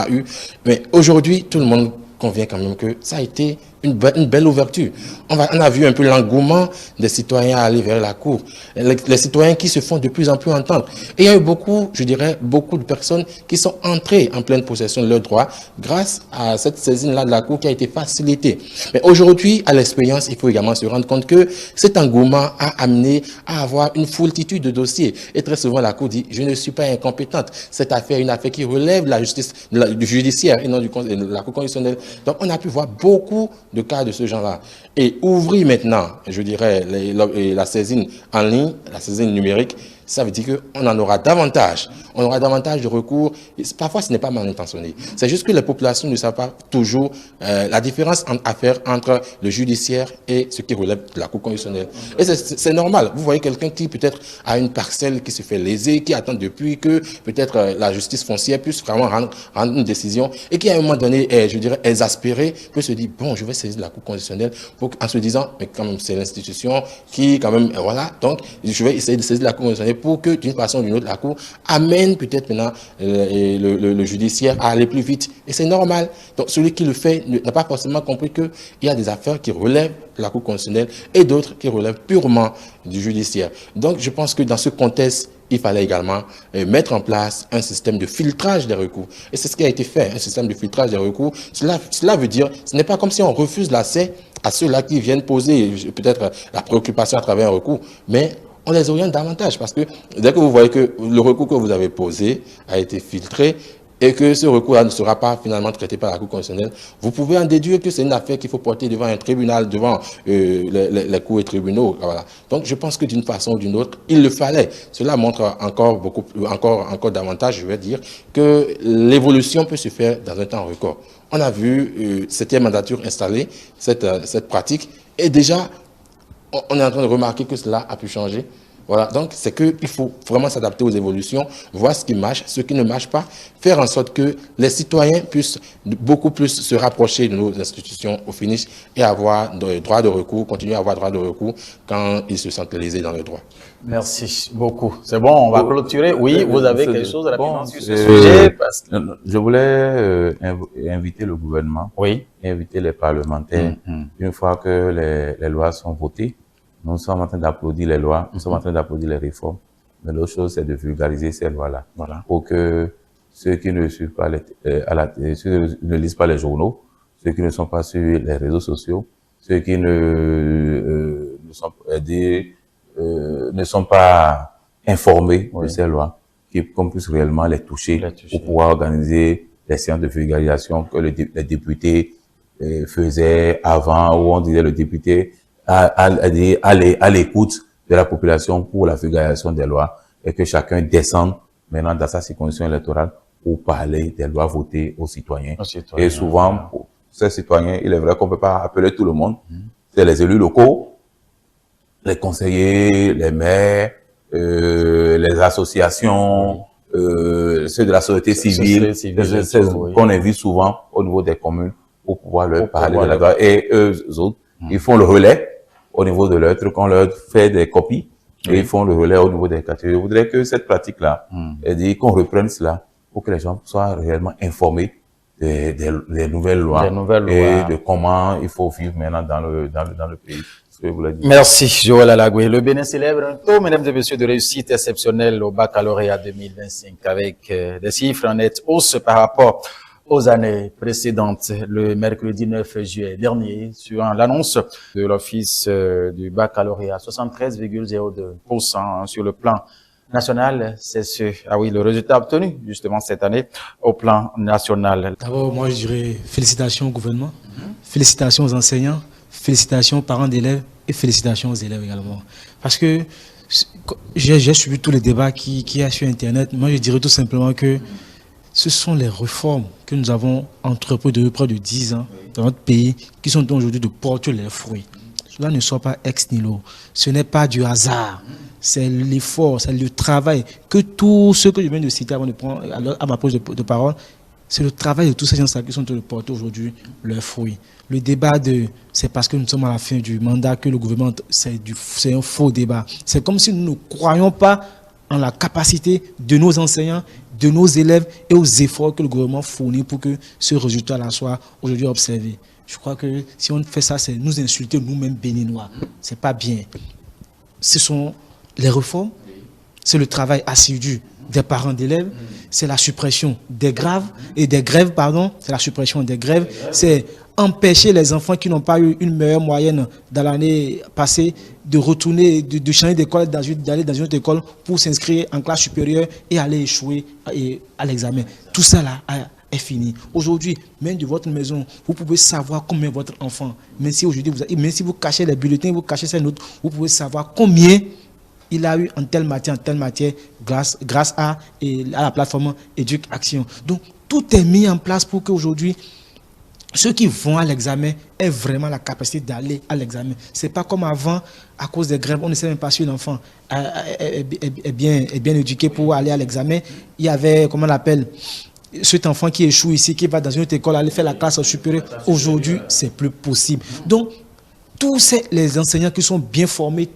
eu. Mais aujourd'hui, tout le monde convient quand même que ça a été une belle ouverture. On a vu un peu l'engouement des citoyens à aller vers la cour. Les citoyens qui se font de plus en plus entendre. Et il y a eu beaucoup de personnes qui sont entrées en pleine possession de leurs droits grâce à cette saisine-là de la cour qui a été facilitée. Mais aujourd'hui, à l'expérience, il faut également se rendre compte que cet engouement a amené à avoir une foultitude de dossiers. Et très souvent, la cour dit, je ne suis pas incompétente. Cette affaire est une affaire qui relève de la justice, du judiciaire et non de la cour constitutionnelle. Donc, on a pu voir beaucoup de cas de ce genre-là. Et ouvrir maintenant, je dirais, la saisine en ligne, la saisine numérique, ça veut dire qu'on en aura davantage. On aura davantage de recours. Parfois, ce n'est pas mal intentionné. C'est juste que les populations ne savent pas toujours la différence à faire entre le judiciaire et ce qui relève de la Cour constitutionnelle. Et c'est normal. Vous voyez quelqu'un qui peut-être a une parcelle qui se fait léser, qui attend depuis que peut-être la justice foncière puisse vraiment rendre une décision et qui à un moment donné est, je dirais, exaspéré, peut se dire, bon, je vais saisir la Cour constitutionnelle en se disant, mais quand même, c'est l'institution qui, quand même, voilà, donc je vais essayer de saisir la Cour constitutionnelle pour que, d'une façon ou d'une autre, la Cour amène peut-être maintenant le judiciaire à aller plus vite. Et c'est normal. Donc, celui qui le fait n'a pas forcément compris qu'il y a des affaires qui relèvent de la Cour constitutionnelle et d'autres qui relèvent purement du judiciaire. Donc, je pense que dans ce contexte, il fallait également mettre en place un système de filtrage des recours. Et c'est ce qui a été fait, un système de filtrage des recours. Cela veut dire, ce n'est pas comme si on refuse l'accès à ceux-là qui viennent poser peut-être la préoccupation à travers un recours, mais on les oriente davantage parce que dès que vous voyez que le recours que vous avez posé a été filtré et que ce recours-là ne sera pas finalement traité par la Cour constitutionnelle, vous pouvez en déduire que c'est une affaire qu'il faut porter devant un tribunal, devant les cours et tribunaux. Voilà. Donc je pense que d'une façon ou d'une autre, il le fallait. Cela montre encore davantage, je vais dire, que l'évolution peut se faire dans un temps record. On a vu cette mandature installer cette pratique et déjà, on est en train de remarquer que cela a pu changer. Voilà, donc c'est qu'il faut vraiment s'adapter aux évolutions, voir ce qui marche, ce qui ne marche pas, faire en sorte que les citoyens puissent beaucoup plus se rapprocher de nos institutions au finish et avoir droit de recours, continuer à avoir droit de recours quand ils se sentent lésés dans le droit. Merci beaucoup. C'est bon, on va clôturer. Oui, vous avez quelque chose rapidement sur ce sujet? Je voulais inviter le gouvernement, inviter les parlementaires, une fois que les lois sont votées. Nous sommes en train d'applaudir les lois, nous sommes en train d'applaudir les réformes, mais l'autre chose, c'est de vulgariser ces lois-là, pour que ceux qui ne suivent pas ceux qui ne lisent pas les journaux, ceux qui ne sont pas sur les réseaux sociaux, ceux qui ne sont pas informés de ces lois, qu'on puisse réellement les toucher pour pouvoir organiser les séances de vulgarisation que les députés faisaient avant, où on disait le député à l'écoute de la population pour la vulgarisation des lois et que chacun descende maintenant dans sa circonscription électorale pour parler des lois votées aux citoyens. Et souvent, pour ces citoyens, il est vrai qu'on ne peut pas appeler tout le monde. C'est les élus locaux, les conseillers, les maires, les associations, ceux de la société civile, qu'on invite souvent au niveau des communes pour pouvoir leur parler de la loi. Et eux autres, ils font le relais au niveau de leur truc, on leur fait des copies et ils font le relais au niveau des quartiers. Je voudrais que cette pratique-là, qu'on reprenne cela pour que les gens soient réellement informés des nouvelles lois et de comment il faut vivre maintenant dans le pays. Merci, Joël Alagoué. Le Bénin célèbre un taux, mesdames et messieurs, de réussite exceptionnelle au baccalauréat 2025 avec des chiffres en nette hausse par rapport aux années précédentes. Le mercredi 9 juillet dernier, suivant l'annonce de l'Office du baccalauréat, 73,02% sur le plan national. C'est le résultat obtenu justement cette année au plan national. D'abord, moi je dirais félicitations au gouvernement, félicitations aux enseignants, félicitations aux parents d'élèves et félicitations aux élèves également. Parce que j'ai suivi tous les débats qu'il y a sur Internet. Moi je dirais tout simplement que ce sont les réformes que nous avons entreprises depuis près de 10 ans dans notre pays qui sont aujourd'hui de porter les fruits. Cela ne soit pas ex nihilo. Ce n'est pas du hasard. C'est l'effort, c'est le travail que tous ceux que je viens de citer avant de prendre à ma pause de parole c'est le travail de tous ces gens-là qui sont en train de porter aujourd'hui leurs fruits. Le débat c'est parce que nous sommes à la fin du mandat que le gouvernement, c'est un faux débat. C'est comme si nous ne croyons pas en la capacité de nos enseignants, de nos élèves et aux efforts que le gouvernement fournit pour que ce résultat-là soit aujourd'hui observé. Je crois que si on fait ça, c'est nous insulter nous-mêmes béninois. C'est pas bien. Ce sont les réformes, c'est le travail assidu des parents d'élèves, c'est la suppression des grèves, c'est la suppression des grèves, c'est empêcher les enfants qui n'ont pas eu une meilleure moyenne dans l'année passée de retourner, de changer d'école, d'aller dans une autre école pour s'inscrire en classe supérieure et aller échouer à l'examen. Tout ça là est fini. Aujourd'hui, même de votre maison, vous pouvez savoir combien votre enfant, même si vous cachez les bulletins, vous cachez ces notes, vous pouvez savoir combien il a eu en telle matière, grâce à la plateforme Éduc-Action. Donc, tout est mis en place pour qu'aujourd'hui, ceux qui vont à l'examen aient vraiment la capacité d'aller à l'examen. Ce n'est pas comme avant, à cause des grèves, on ne sait même pas si l'enfant est bien éduqué pour aller à l'examen. Il y avait, comment on l'appelle, cet enfant qui échoue ici, qui va dans une autre école, aller faire la classe supérieure. Aujourd'hui, c'est plus possible. Donc, tous les enseignants qui sont bien formés,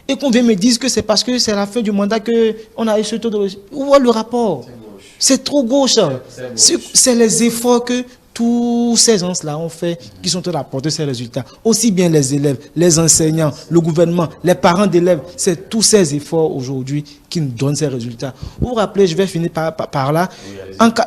et qu'on vient me dire que c'est parce que c'est la fin du mandat qu'on a eu ce taux de... Où est le rapport? C'est trop gauche. C'est les efforts que tous ces gens-là ont fait qui sont en train d'apporter ces résultats. Aussi bien les élèves, les enseignants, le gouvernement, les parents d'élèves, c'est tous ces efforts aujourd'hui qui nous donnent ces résultats. Vous vous rappelez, je vais finir par là.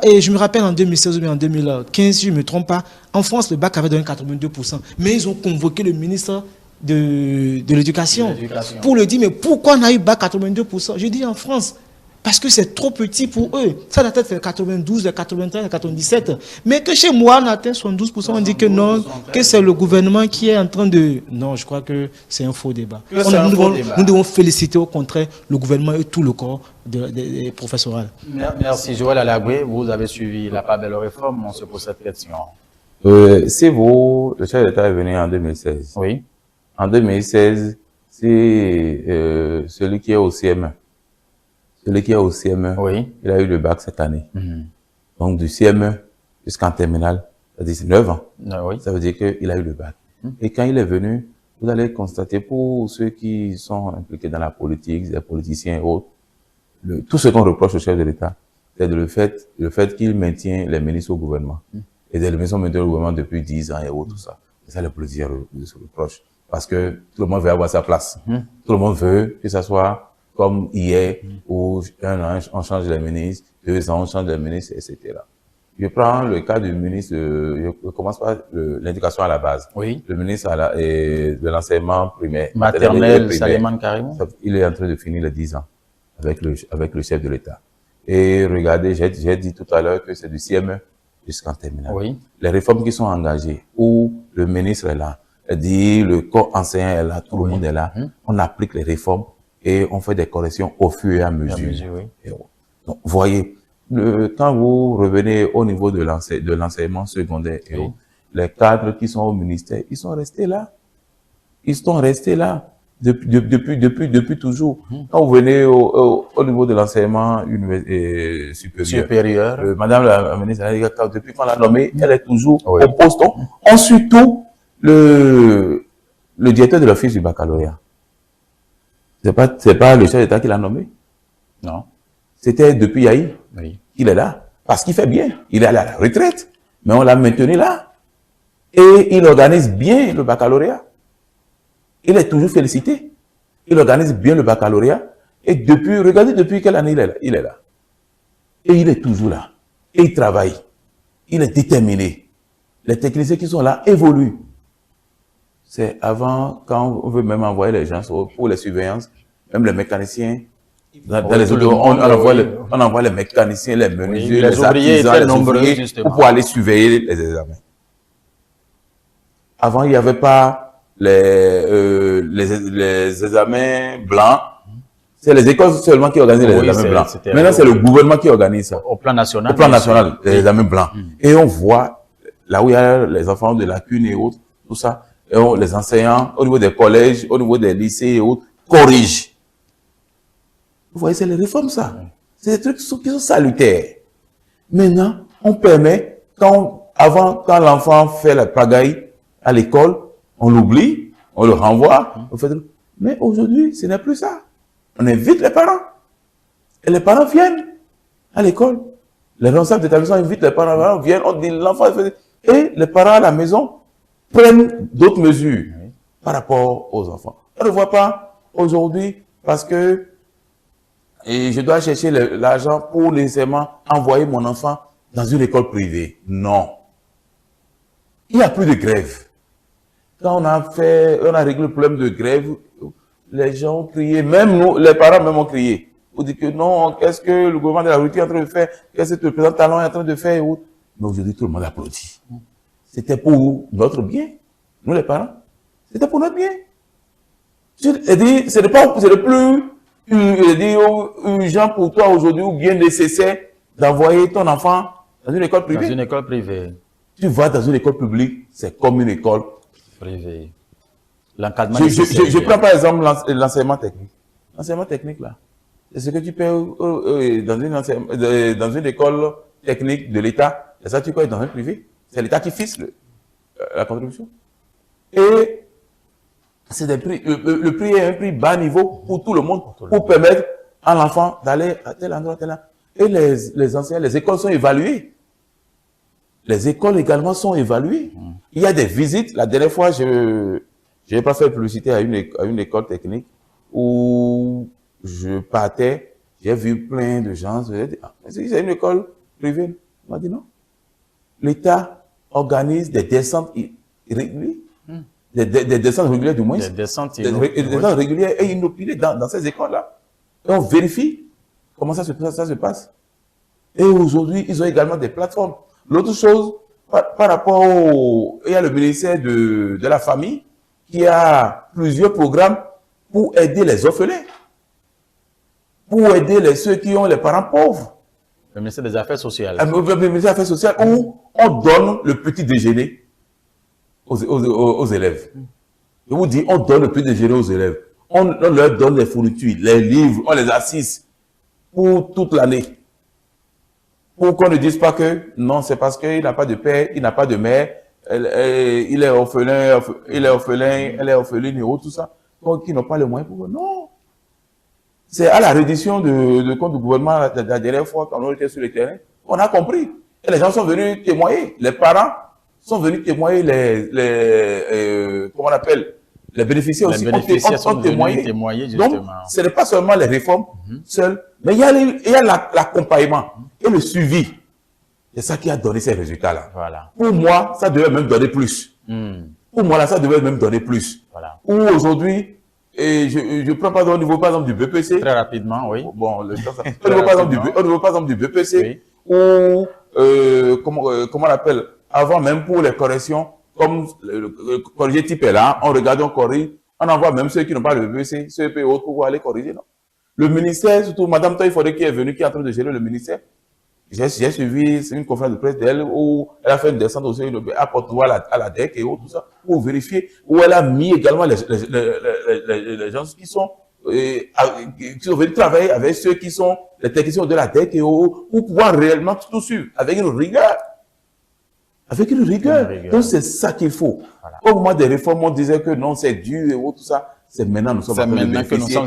Et je me rappelle en 2016 ou bien en 2015, si je ne me trompe pas, en France, le bac avait donné 82%. Mais ils ont convoqué le ministre de l'Éducation pour le dire, mais pourquoi on a eu bac 82%? Je dis en France. Parce que c'est trop petit pour eux. Ça, la tête, c'est 92, 93, 97. Mais que chez moi, on atteint 72%. On dit que non, que c'est le gouvernement qui est en train de... Non, je crois que c'est un faux débat. Nous devons féliciter au contraire le gouvernement et tout le corps des professorales. Merci. Joël Alagoué, vous avez suivi la pas belle réforme. On se pose cette question. C'est vous, le chef d'État est venu en 2016. Oui. En 2016, c'est celui qui est au CM1. Celui qui est au CM1, oui. Il a eu le bac cette année. Donc, du CM1 jusqu'en terminale, ça dit 9 ans. Oui. Ça veut dire qu'il a eu le bac. Et quand il est venu, vous allez constater, pour ceux qui sont impliqués dans la politique, les politiciens et autres, tout ce qu'on reproche au chef de l'État, c'est le fait qu'il maintient les ministres au gouvernement. Et les ministres sont maintenus au gouvernement depuis 10 ans et autres, tout ça. C'est ça les politiciens se reprochent. Parce que tout le monde veut avoir sa place. Tout le monde veut que ça soit comme hier, où un an, on change les ministres, 2 ans, on change les ministres, etc. Je prends le cas du ministre, je commence par l'éducation à la base. Oui. Le ministre de l'enseignement primaire. Maternel, Salimane Karimou. Il est en train de finir les 10 ans avec le chef de l'État. Et regardez, j'ai dit tout à l'heure que c'est du CM1 jusqu'en terminale. Oui. Les réformes qui sont engagées, où le ministre est là, dit le corps enseignant est là, tout le monde est là, on applique les réformes et on fait des corrections au fur et à mesure. Oui. Donc, voyez, quand vous revenez au niveau de l'enseignement secondaire, les cadres qui sont au ministère, ils sont restés là. Ils sont restés là depuis toujours. Quand vous venez au niveau de l'enseignement supérieur, Madame la ministre, depuis qu'on l'a nommée, elle est toujours au poste. Ensuite, le directeur de l'office du baccalauréat. C'est pas le chef d'État qui l'a nommé. Non. C'était depuis Yahi. Oui. Il est là. Parce qu'il fait bien. Il est allé à la retraite. Mais on l'a maintenu là. Et il organise bien le baccalauréat. Il est toujours félicité. Il organise bien le baccalauréat. Et regardez depuis quelle année il est là. Et il est toujours là. Et il travaille. Il est déterminé. Les techniciens qui sont là évoluent. C'est avant, quand on veut même envoyer les gens pour les surveillances, même les mécaniciens, dans les autres, on envoie les mécaniciens, les menuisiers, les ouvriers, les ouvriers, pour aller surveiller les examens. Avant, il n'y avait pas les examens blancs. C'est les écoles seulement qui organisent les examens blancs. Maintenant, c'est le gouvernement qui organise ça. Au plan national. Au plan national, les examens blancs. Et on voit, là où il y a les enfants de lacunes et autres, tout ça, et les enseignants, au niveau des collèges, au niveau des lycées et autres, corrigent. Vous voyez, c'est les réformes, ça. C'est des trucs qui sont salutaires. Maintenant, On permet, quand l'enfant fait la pagaille à l'école, on l'oublie, on le renvoie. Mais aujourd'hui, ce n'est plus ça. On invite les parents. Et les parents viennent à l'école. Les responsables d'établissement invitent les parents, viennent, on dit l'enfant. Et les parents à la maison prennent d'autres mesures par rapport aux enfants. On ne voit pas aujourd'hui parce que je dois chercher l'argent pour nécessairement envoyer mon enfant dans une école privée. Non. Il n'y a plus de grève. Quand on a réglé le problème de grève, les gens ont crié, même nous, les parents même ont crié. On dit que non, qu'est-ce que le gouvernement de la République est en train de faire? Qu'est-ce que le président Talon est en train de faire? Mais aujourd'hui, tout le monde applaudit. C'était pour notre bien. Nous, les parents. C'était pour notre bien. Ce n'est plus urgent pour toi aujourd'hui ou bien nécessaire d'envoyer ton enfant dans une école privée. Dans une école privée. Tu vas dans une école publique, c'est comme une école privée. L'encadrement je prends par exemple l'enseignement technique. L'enseignement technique, là, c'est ce que tu payes dans une école technique de l'État. Et ça, tu payes dans un privé. C'est l'État qui fixe la contribution. Et c'est des prix, le prix est un prix bas niveau pour tout le monde, pour permettre à l'enfant d'aller à tel endroit, tel endroit. Et les enseignants, les écoles sont évaluées. Les écoles également sont évaluées. Il y a des visites. La dernière fois, je n'ai pas fait publicité à une école technique où je partais, j'ai vu plein de gens. J'ai dit, c'est une école privée. On m'a dit non. L'État organise des descentes régulières. Des descentes régulières du moins. Des descentes régulières et inopinées dans ces écoles-là. Et on vérifie comment ça se passe. Et aujourd'hui, ils ont également des plateformes. L'autre chose, par rapport il y a le ministère de la Famille qui a plusieurs programmes pour aider les orphelins. Pour aider ceux qui ont les parents pauvres. Le ministère des Affaires sociales. Le ministère des Affaires sociales où on donne le petit déjeuner aux élèves. Je vous dis, on donne le petit déjeuner aux élèves. On leur donne les fournitures, les livres, on les assiste pour toute l'année. Pour qu'on ne dise pas que non, c'est parce qu'il n'a pas de père, il n'a pas de mère, il est orphelin, elle est orpheline et tout ça. Donc, ils n'ont pas les moyens pour... Non. C'est à la reddition de compte du gouvernement la dernière fois, quand on était sur le terrain, on a compris. Et les gens sont venus témoigner. Les parents sont venus témoigner comment on appelle, les bénéficiaires aussi ont témoigné. Donc, ce n'est pas seulement les réformes seules, mais il y a l'accompagnement et le suivi. C'est ça qui a donné ces résultats-là. Voilà. Pour moi, ça devait même donner plus. Pour moi, là, ça devait même donner plus. Voilà. Ou aujourd'hui, et je prends pas au niveau, par exemple, du BPC. Très rapidement, oui. Bon, au niveau, par exemple, du BPC, oui. Ou, comment on appelle, avant même pour les corrections, comme le corriger type est là, on regarde, on corrige, on envoie même ceux qui n'ont pas le BPC, ceux et autres pour aller corriger, non. Le ministère, surtout Madame Toy Fodé qui est venue, qui est en train de gérer le ministère, j'ai suivi une conférence de presse d'elle où elle a fait une descente aussi à Porte-Voix à la DEC et autres, tout ça, pour vérifier, où elle a mis également les gens qui sont venus travailler avec ceux qui sont les techniciens de la DEC et autres, pour pouvoir réellement tout suivre avec une rigueur. Avec une rigueur. Donc c'est ça qu'il faut. Voilà. Au moment des réformes, on disait que non, c'est dur et autres, tout ça. C'est maintenant nous sommes en train de bénéficier.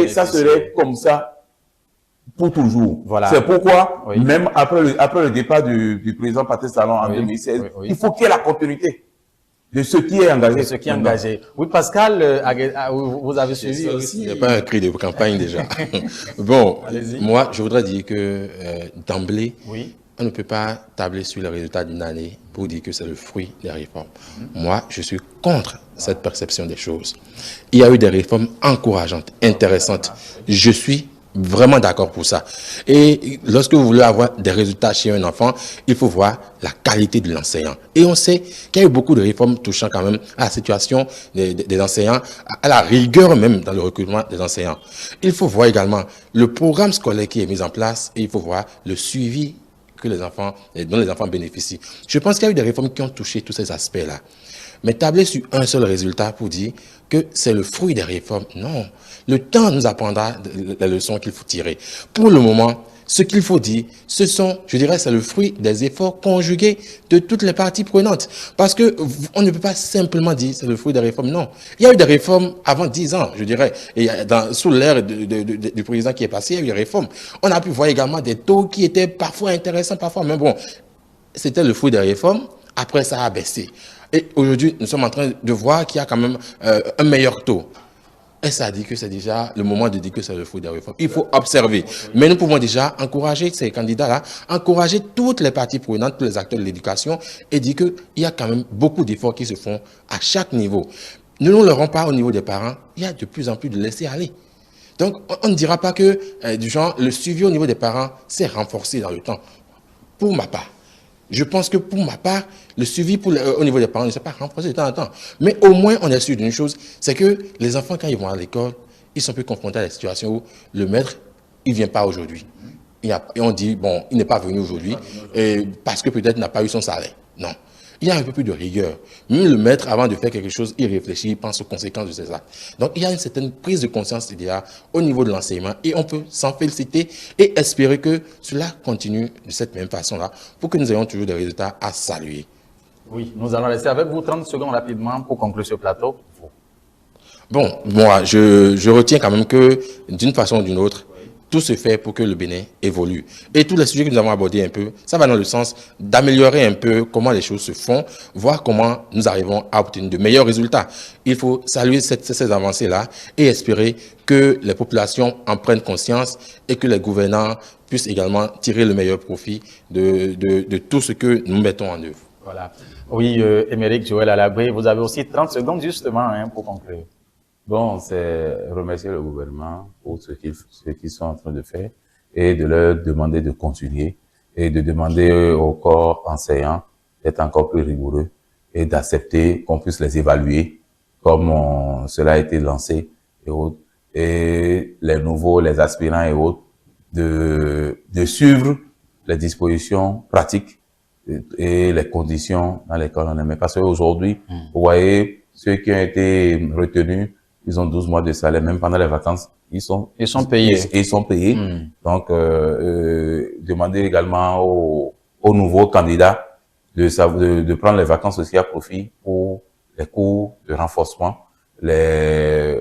Et ça serait comme ça pour toujours. Voilà. C'est pourquoi, même après le départ du président Patrice Talon en 2016, il faut qu'il y ait la continuité de ce qui est engagé. De ce qui est engagé. Oui, Pascal, vous avez suivi aussi. Il n'y a pas un cri de campagne déjà. Bon, moi, je voudrais dire que d'emblée, on ne peut pas tabler sur les résultats d'une année pour dire que c'est le fruit des réformes. Moi, je suis contre cette perception des choses. Il y a eu des réformes encourageantes, intéressantes. Je suis vraiment d'accord pour ça. Et lorsque vous voulez avoir des résultats chez un enfant, il faut voir la qualité de l'enseignant. Et on sait qu'il y a eu beaucoup de réformes touchant quand même à la situation des enseignants, à la rigueur même dans le recrutement des enseignants. Il faut voir également le programme scolaire qui est mis en place et il faut voir le suivi que dont les enfants bénéficient. Je pense qu'il y a eu des réformes qui ont touché tous ces aspects-là. Mais tabler sur un seul résultat pour dire que c'est le fruit des réformes, non. Le temps nous apprendra les leçons qu'il faut tirer. Pour le moment, ce qu'il faut dire, ce sont, je dirais, c'est le fruit des efforts conjugués de toutes les parties prenantes. Parce que on ne peut pas simplement dire c'est le fruit des réformes, non. Il y a eu des réformes avant 10 ans, je dirais. Et sous l'ère du président qui est passé, il y a eu des réformes. On a pu voir également des taux qui étaient parfois intéressants, parfois, mais bon, c'était le fruit des réformes. Après, ça a baissé. Et aujourd'hui, nous sommes en train de voir qu'il y a quand même un meilleur taux. Et ça dit que c'est déjà le moment de dire que c'est le fruit des réformes. Il faut observer. Mais nous pouvons déjà encourager ces candidats-là, encourager toutes les parties prenantes, tous les acteurs de l'éducation et dire qu'il y a quand même beaucoup d'efforts qui se font à chaque niveau. Ne nous l'aurons pas au niveau des parents. Il y a de plus en plus de laisser aller. Donc, on ne dira pas que, du genre, le suivi au niveau des parents s'est renforcé dans le temps. Pour ma part. Je pense que pour ma part, le suivi au niveau des parents ne s'est pas renforcé de temps en temps. Mais au moins, on est sûr d'une chose, c'est que les enfants, quand ils vont à l'école, ils sont plus confrontés à la situation où le maître, il ne vient pas aujourd'hui. Et on dit, bon, il n'est pas venu aujourd'hui parce que peut-être il n'a pas eu son salaire. Non. Il y a un peu plus de rigueur. Même le maître, avant de faire quelque chose, il réfléchit, il pense aux conséquences de ses actes. Donc, il y a une certaine prise de conscience au niveau de l'enseignement et on peut s'en féliciter et espérer que cela continue de cette même façon-là pour que nous ayons toujours des résultats à saluer. Oui, nous allons rester avec vous 30 secondes rapidement pour conclure ce plateau. Bon, moi, je retiens quand même que d'une façon ou d'une autre, tout se fait pour que le Bénin évolue. Et tous les sujets que nous avons abordés un peu, ça va dans le sens d'améliorer un peu comment les choses se font, voir comment nous arrivons à obtenir de meilleurs résultats. Il faut saluer ces avancées-là et espérer que les populations en prennent conscience et que les gouvernants puissent également tirer le meilleur profit de tout ce que nous mettons en œuvre. Voilà. Oui, Émeric Joël Alagbé, vous avez aussi 30 secondes justement pour conclure. Bon, c'est remercier le gouvernement pour ce qu'ils sont en train de faire et de leur demander de continuer et de demander au corps enseignant d'être encore plus rigoureux et d'accepter qu'on puisse les évaluer comme cela a été lancé et autres. Et les nouveaux, les aspirants et autres, de suivre les dispositions pratiques et les conditions dans lesquelles on est. Parce qu'aujourd'hui, vous voyez, ceux qui ont été retenus, ils ont 12 mois de salaire, même pendant les vacances, ils sont payés. Ils sont payés. Donc, demander également aux nouveaux candidats de prendre les vacances aussi à profit pour les cours de renforcement, les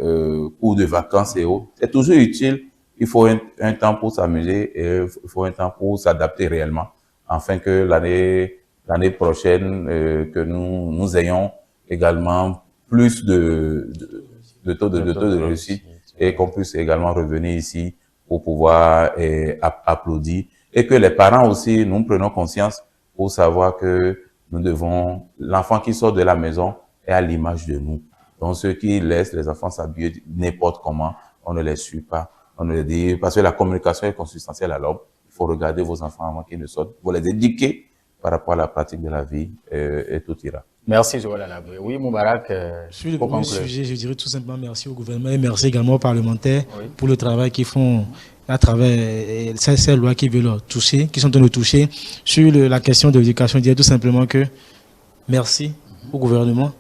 cours de vacances et autres. C'est toujours utile. Il faut un temps pour s'amuser et il faut un temps pour s'adapter réellement, afin que l'année prochaine, que nous ayons également plus de taux de réussite et qu'on puisse également revenir ici pour pouvoir applaudir et que les parents aussi, nous prenons conscience pour savoir que nous devons, l'enfant qui sort de la maison est à l'image de nous. Donc ceux qui laissent les enfants s'habiller n'importe comment, on ne les suit pas, on ne les dit, parce que la communication est consubstantielle à l'homme. Il faut regarder vos enfants avant qu'ils ne sortent, vous les éduquer par rapport à la pratique de la vie et tout ira. Merci Joël Alagbé. Oui, Moubarak. Sur le premier sujet, je dirais tout simplement merci au gouvernement et merci également aux parlementaires pour le travail qu'ils font à travers ces lois qui veulent toucher, qui sont en train de toucher. Sur la question de l'éducation, je dirais tout simplement que merci au gouvernement,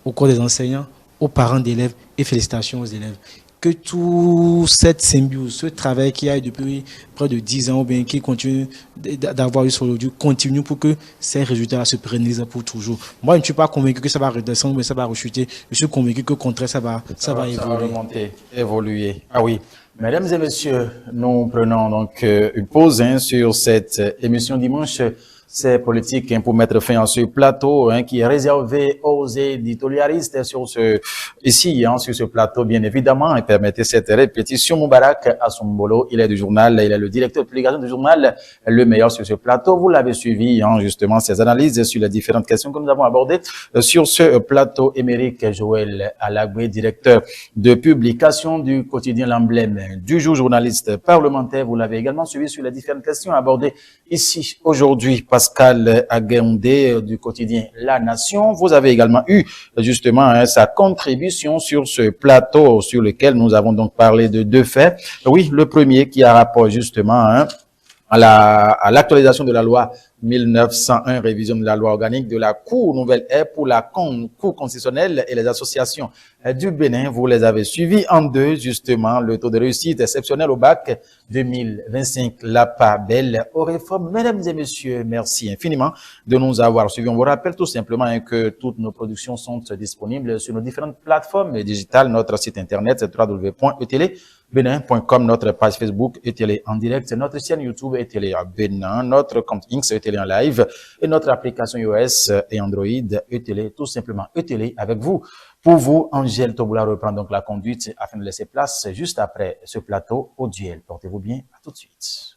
au corps des enseignants, aux parents d'élèves et félicitations aux élèves. Que toute cette symbiose, ce travail qui a eu depuis près de 10 ans, ou bien qui continue d'avoir eu sur l'audio, continue pour que ces résultats se pérennisent pour toujours. Moi, je ne suis pas convaincu que ça va redescendre, mais ça va rechuter. Je suis convaincu que au contraire, ça va évoluer. Évoluer. Ah oui. Mesdames et messieurs, nous prenons donc une pause sur cette émission dimanche. C'est politique pour mettre fin à ce plateau qui est réservé aux éditorialistes sur ce plateau, bien évidemment. Et permettez cette répétition. Moubarak Assombolo, il est du journal, il est le directeur de publication du journal Le Meilleur sur ce plateau. Vous l'avez suivi, justement, ces analyses sur les différentes questions que nous avons abordées sur ce plateau. Émeric Joël Alagbé, directeur de publication du quotidien L'Emblème du jour, journaliste parlementaire. Vous l'avez également suivi sur les différentes questions abordées ici aujourd'hui. Pascal Aguendé du quotidien La Nation. Vous avez également eu justement sa contribution sur ce plateau sur lequel nous avons donc parlé de deux faits. Oui, le premier qui a rapport justement à l'actualisation de la loi 1901, révision de la loi organique de la Cour nouvelle ère pour la Cour constitutionnelle et les associations du Bénin. Vous les avez suivis en deux, justement, le taux de réussite exceptionnel au bac 2025, la part belle aux réformes. Mesdames et messieurs, merci infiniment de nous avoir suivis. On vous rappelle tout simplement que toutes nos productions sont disponibles sur nos différentes plateformes digitales. Notre site internet, c'est www.etelebenin.com, notre page Facebook Etele en direct, notre chaîne YouTube Etele Bénin, notre compte X Etele en live et notre application iOS et Android Etele, tout simplement Etele avec vous. Pour vous, Angèle Toboula reprend donc la conduite afin de laisser place juste après ce plateau au duel. Portez-vous bien, à tout de suite.